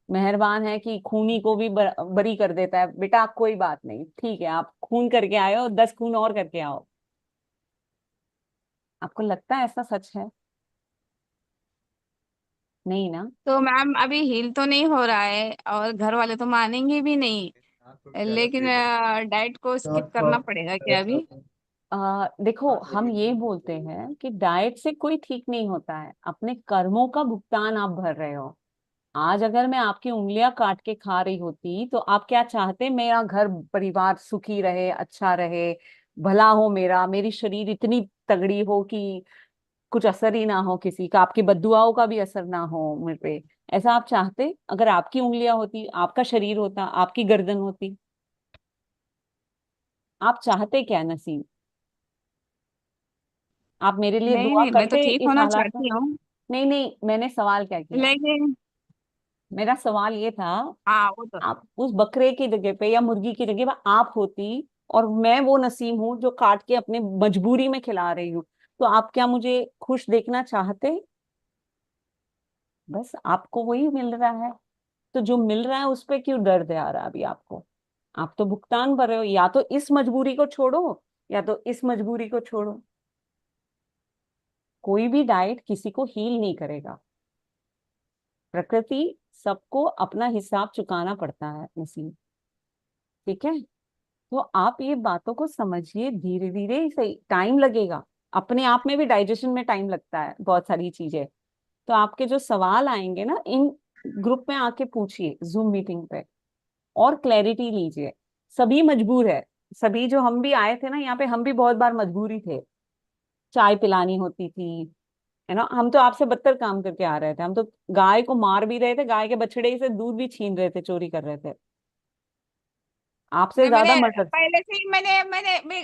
मेहरबान है कि खूनी को भी बरी कर देता है? बेटा कोई बात नहीं, ठीक है, आप खून करके आए हो, 10 खून और करके आओ। आपको लगता है ऐसा सच है? नहीं ना? तो मैम अभी हील तो नहीं हो रहा है, और घर वाले तो मानेंगे भी नहीं, लेकिन डाइट को स्किप करना पड़ेगा क्या अभी। देखो, हम ये बोलते हैं कि डाइट से कोई ठीक नहीं होता है, अपने कर्मों का भुगतान आप भर रहे हो। आज अगर मैं आपकी उंगलियां काट के खा रही होती तो आप क्या चाहते, मेरा घर परिवार सुखी रहे, अच्छा रहे, भला हो मेरा, मेरी शरीर इतनी तगड़ी हो कि कुछ असर ही ना हो किसी का, आपकी बद्दुआओं का भी असर ना हो मुझ पे? ऐसा आप चाहते? अगर आपकी उंगलियां होती, आपका शरीर होता, आपकी गर्दन होती, आप चाहते क्या नसीम? आप मेरे लिए नहीं दुआ नहीं, मैं तो करते ठीक इस होना हालात में? चाहती हूँ। नहीं नहीं, मैंने सवाल क्या किया? लेकिन मेरा सवाल ये था, हाँ, वो तो आप उस बकरे की जगह पे या मुर्गी की जगह पे आप होती, और मैं वो नसीम हूँ जो काट के अपने मजबूरी में खिला रही हूँ, तो आप क्या मुझे खुश देखना चाहते? बस आपको वही मिल रहा है, तो जो मिल रहा है उस पे क्यों दर्द आ रहा है अभी आपको? आप तो भुगतान भर रहे हो, या तो इस मजबूरी को छोड़ो या तो इस मजबूरी को छोड़ो। कोई भी डाइट किसी को हील नहीं करेगा, प्रकृति सबको अपना हिसाब चुकाना पड़ता है नसीम, ठीक है? तो आप ये बातों को समझिए, धीरे धीरे, सही टाइम लगेगा, अपने आप में भी डाइजेशन में टाइम लगता है बहुत सारी चीजें। तो आपके जो सवाल आएंगे ना, इन ग्रुप में आके पूछिए जूम मीटिंग पे, और क्लैरिटी लीजिए। सभी मजबूर है, सभी जो हम भी आए थे ना यहाँ पे, हम भी बहुत बार मजबूरी थे, चाय पिलानी होती थी, है ना। हम तो आपसे बदतर काम करके आ रहे थे, हम तो गाय को मार भी रहे थे, गाय के बछड़े से दूध भी छीन रहे थे, चोरी कर रहे थे, आपसे नहीं, मैंने ज्यादा मर्डर। पहले से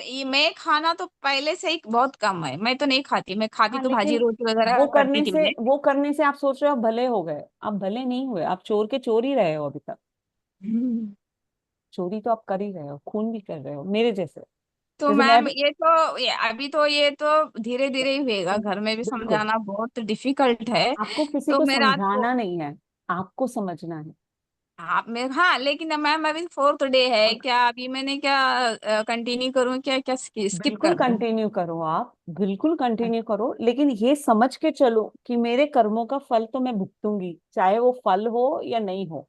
ही मैं खाना तो पहले से ही बहुत कम है, मैं तो नहीं खाती, मैं खाती हाँ तो भाजी लेकिन रोटी वगैरह करती थी मैं। वो करने से आप सोच रहे हो आप भले हो गए, आप भले नहीं हुए, आप चोर के चोर ही रहे हो अभी तक। हम्म। चोरी तो आप कर ही रहे हो, खून भी कर रहे हो मेरे जैसे। तो जैसे मैं मैम भी, अभी तो ये तो धीरे धीरे ही होएगा, घर में भी बिल्कुल, समझाना बहुत डिफिकल्ट है। आपको किसी तो को मैं रात को समझाना नहीं है, आपको समझना है। आप मैं हाँ, लेकिन मैम अभी फोर्थ डे है, क्या अभी मैंने क्या कंटिन्यू करूँ, क्या क्या स्किप बिल्कुल कर दूँ? कंटिन्यू करो आप, बिल्कुल कंटिन्यू करो, लेकिन ये समझ के चलो कि मेरे कर्मों का फल तो मैं भुगतूंगी, चाहे वो फल हो या नहीं हो।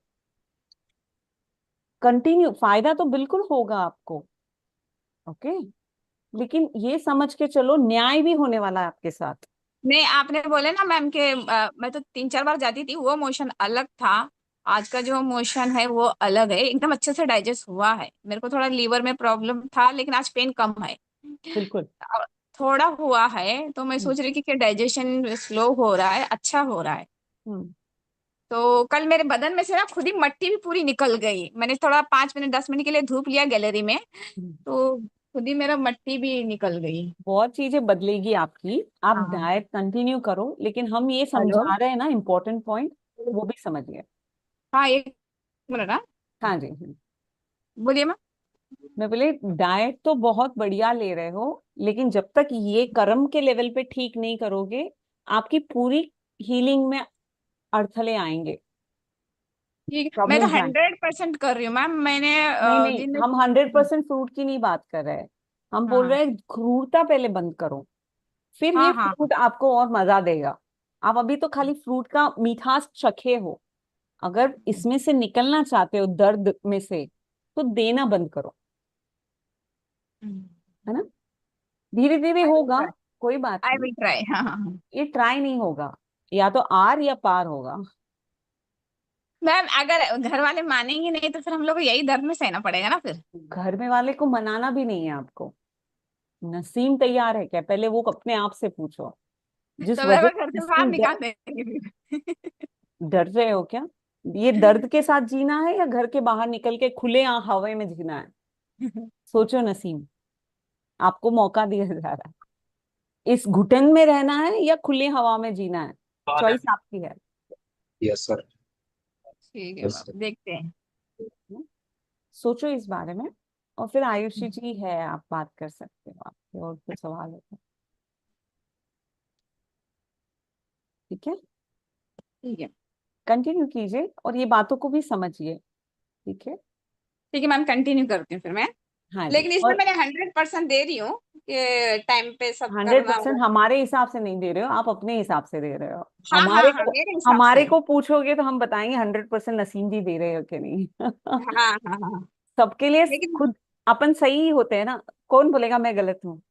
कंटिन्यू, फायदा तो बिल्कुल होगा आपको, ओके, लेकिन ये समझ के चलो न्याय भी होने वाला है आपके साथ। नहीं, आपने बोले ना मैम के मैं तो 3-4 बार जाती थी, वो मोशन अलग था, आज का जो मोशन है वो अलग है, एकदम अच्छे से डाइजेस्ट हुआ है। मेरे को थोड़ा लीवर में प्रॉब्लम था, लेकिन आज पेन कम है। बिल्कुल। और थोड़ा हुआ है, तो मैं हम्म। सोच रही थी कि डाइजेशन स्लो हो रहा है, अच्छा हो रहा है। हम्म। तो कल मेरे बदन में से ना खुद ही मट्टी भी पूरी निकल गई, मैंने थोड़ा 5 मिनट 10 मिनट के लिए धूप लिया गैलरी में, हम्म। तो खुद ही मेरा मट्टी भी निकल गई। बहुत चीजें बदलेगी आपकी, आप हाँ। डाइट कंटिन्यू करो, लेकिन हम ये हेलो। समझा रहे हैं ना इम्पोर्टेंट पॉइंट, वो भी समझिए। हाँ, 1 मिनट। हाँ, हाँ जी। बोलिए मैम। मैं बोले डाइट तो बहुत बढ़िया ले रहे हो, लेकिन जब तक ये कर्म के लेवल पे ठीक नहीं करोगे, आपकी पूरी हीलिंग में अड़थले आएंगे, ठीक है, मैं तो प्रॉब्लम्स आएंगे। 100% कर रही हूँ मैम, मैंने नहीं नहीं, दिन में हम 100% फ्रूट की नहीं बात कर रहे हैं, हम बोल हाँ रहे हैं क्रूरता पहले बंद करो, फिर ये हाँ हाँ हाँ। फ्रूट आपको और मजा देगा। आप अभी तो खाली फ्रूट का मिठास चखे हो, अगर इसमें से निकलना चाहते हो दर्द में से, तो देना बंद करो, है ना। धीरे धीरे आई विल होगा, ट्राई। कोई बात आई नहीं। Will try. हाँ हाँ हाँ। ये ट्राई नहीं होगा, या तो आर या पार होगा। मैम अगर घर वाले मानेंगे नहीं तो फिर हम लोग को यही दर्द में सहना पड़ेगा ना फिर। घर में वाले को मनाना भी नहीं है आपको। नसीम तैयार है क्या, पहले वो अपने आप से पूछो। जिस तो वजह मेरे को घर से से बाहर नसीम निकाल देंगे फिर। डर रहे हो क्या, ये दर्द के साथ जीना है या घर के बाहर निकल के खुले हवा में जीना है। सोचो नसीम, आपको मौका दिया जा रहा है, इस घुटन में रहना है या खुली हवा में जीना है, चॉइस आपकी है। Yes, sir. ठीक है Yes, sir. मैम, देखते हैं। सोचो इस बारे में, और फिर आयुषी जी है, आप बात कर सकते हो, आपके और कुछ सवाल हो तो। ठीक है, ठीक है। कंटिन्यू कीजिए और ये बातों को भी समझिए। ठीक है। ठीक है मैम, कंटिन्यू करती हूँ फिर मैं, हाँ जी, लेकिन इसमें और मैंने 100% दे रही हूँ कि टाइम पे सब हंड्रेड करना परसेंट वो। हमारे हिसाब से नहीं दे रहे हो, आप अपने हिसाब से दे रहे हो। हाँ हाँ हाँ, मेरे हिसाब हमारे से। को पूछोगे तो हम बताएंगे 100% नसीम जी दे रहे हो कि नहीं। हाँ हाँ हाँ। सबके लिए लेकिन खुद अपन सही ही होते हैं ना, कौन बोलेगा मैं गलत हूँ।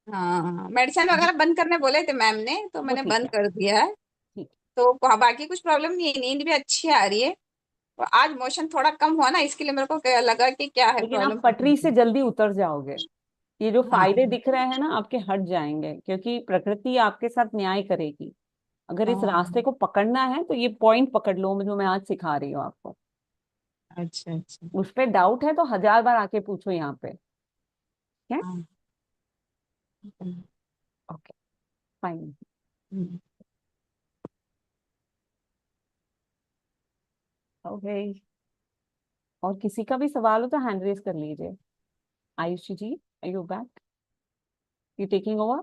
हाँ, मेडिसिन वगैरह बंद करने बोले थे मैम ने, तो वो मैंने ठीक बंद है, कर दिया है। ठीक। तो बाकी कुछ प्रॉब्लम नहीं है, नींद भी अच्छी आ रही है। तो आज मोशन थोड़ा कम हुआ ना, इसके लिए मेरे को लगा कि क्या है लेकिन आप पटरी से प्रॉब्लम। जल्दी उतर जाओगे, ये जो हाँ फायदे दिख रहे हैं ना आपके हट जाएंगे, क्योंकि प्रकृति आपके साथ न्याय करेगी। अगर इस हाँ। रास्ते को पकड़ना है तो ये पॉइंट पकड़ लो जो मैं आज सिखा रही हूँ आपको। अच्छा अच्छा। उस पे डाउट है तो 1000 बार आके पूछो यहाँ पे। ठीक है, हाँ। Okay, fine. हम्म। ओके, और किसी का भी सवाल हो तो हैंड रेज कर लीजिए। Ayushi ji, are you back, you taking over.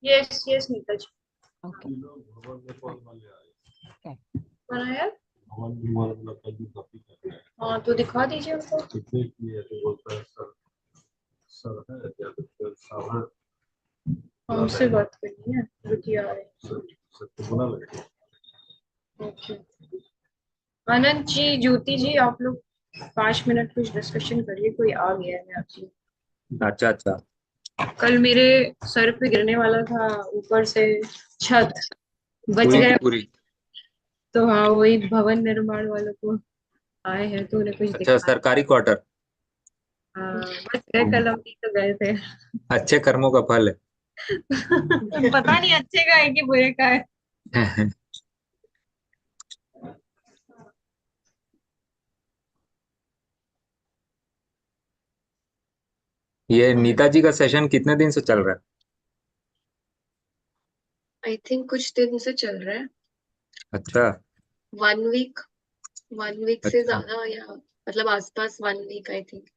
Yes yes Neeta ji. Okay, okay. कौन आया? हाँ तो दिखा दीजिए उनको। हाँ उससे बात करनी है, रुकिए आ रहे हैं। ओके। आनंद जी, ज्योति जी, आप लोग 5 मिनट कुछ डिस्कशन करिए, कोई आ गया है आपकी। अच्छा अच्छा। कल मेरे सर पे गिरने वाला था ऊपर से छत, बच पूरी की गया। पूरी। तो हाँ वही भवन निर्माण वालों को आए हैं तो उन्हें कुछ अच्छा, दिखा। सरकारी क्वार्टर। बस गए, कल हम भी तो गए थे। अच्छे कर्मों का फल पता नहीं अच्छे का है कि बुरे का है। है। ये नीता जी का सेशन कितने दिन से चल रहा है? आई थिंक कुछ दिन से चल रहा है। अच्छा 1 वीक, 1 वीक से अच्छा। ज्यादा, या मतलब आसपास 1 वीक आई थिंक।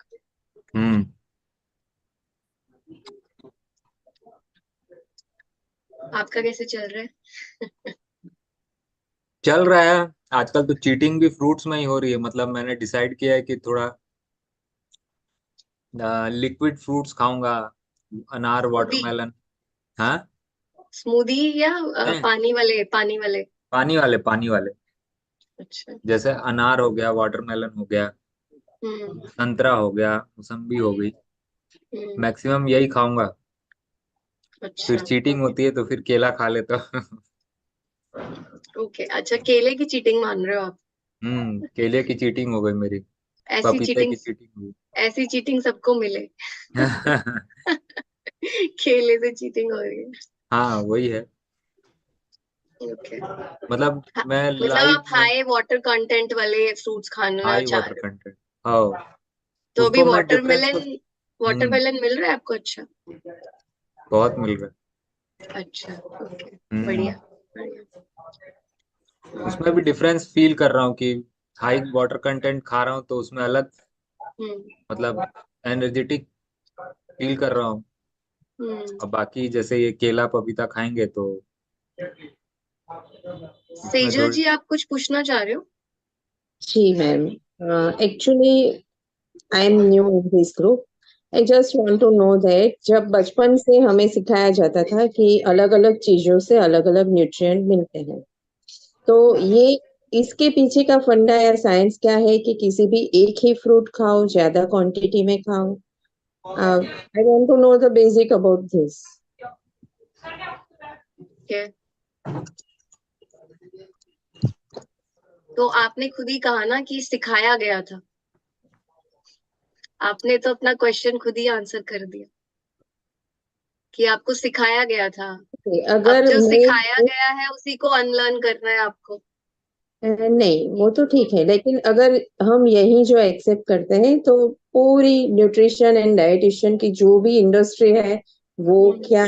हम्म। आपका कैसे चल रहा है? चल रहा है। आजकल तो चीटिंग भी फ्रूट्स में ही हो रही है। मतलब मैंने डिसाइड किया है कि थोड़ा लिक्विड फ्रूट्स खाऊंगा, अनार, स्मूदी, वाटरमेलन। हाँ स्मूदी या नहीं, पानी वाले, पानी वाले। पानी वाले, पानी वाले। अच्छा। जैसे अनार हो गया, वाटरमेलन हो गया, हम्म। संतरा हो गया, मौसम्बी हो गई। हम्म। मैक्सिमम यही खाऊंगा। फिर अच्छा। चीटिंग होती है तो फिर केला खा लेता हूँ। ओके, अच्छा, केले की चीटिंग मान रहे हो आप? केले की चीटिंग हो गई मेरी। ऐसी पपीते चीटिंग, की चीटिंग ऐसी चीटिंग सबको मिले। हुई। केले से चीटिंग हो रही है। हाँ वही है। ओके। मतलब मैं मतलब आप लाइव में हाई वाटर कंटेंट वाले फ्रूट्स खाना हाई चाह वाटर रहे हो? कंटेंट, हाँ। तो अभी उसको मैं डिफरेंस को वाटरमेलन, हम्म वाटरमेलन मिल रहा है आपको? अच्छा। बहुत मिल रहा अच्छा, ओके, है। बढ़िया बढ़िया। उसमें भी डिफरेंस फील कर रहा हूँ कि हाई वाटर कंटेंट खा रहा हूँ तो उसमें अलग, हम्म। मतलब एनर्जेटिक फील कर रहा हूँ। हम्म। और बाकी जैसे ये केला पपीता खाएंगे तो उसमें सेजल थोड़ी जी, आप कुछ पूछना चाह रहे हो? जी ma'am, actually I am new in this group. I just want to know that जब बचपन से हमें सिखाया जाता था कि अलग अलग चीजों से अलग अलग न्यूट्रिएंट मिलते हैं, तो ये इसके पीछे का फंडा या साइंस क्या है कि किसी भी एक ही फ्रूट खाओ, ज्यादा क्वांटिटी में खाओ? I want to know the basic about this. क्या? तो आपने खुद ही कहा ना कि सिखाया गया था। आपने तो अपना क्वेश्चन खुद ही आंसर कर दिया कि आपको सिखाया गया था। अब अगर जो मैं सिखाया गया है उसी को अनलर्न करना है आपको। नहीं, वो तो ठीक है, लेकिन अगर हम यही जो एक्सेप्ट करते हैं तो पूरी न्यूट्रिशन एंड डाइटिशियन की जो भी इंडस्ट्री है वो हम्म। क्या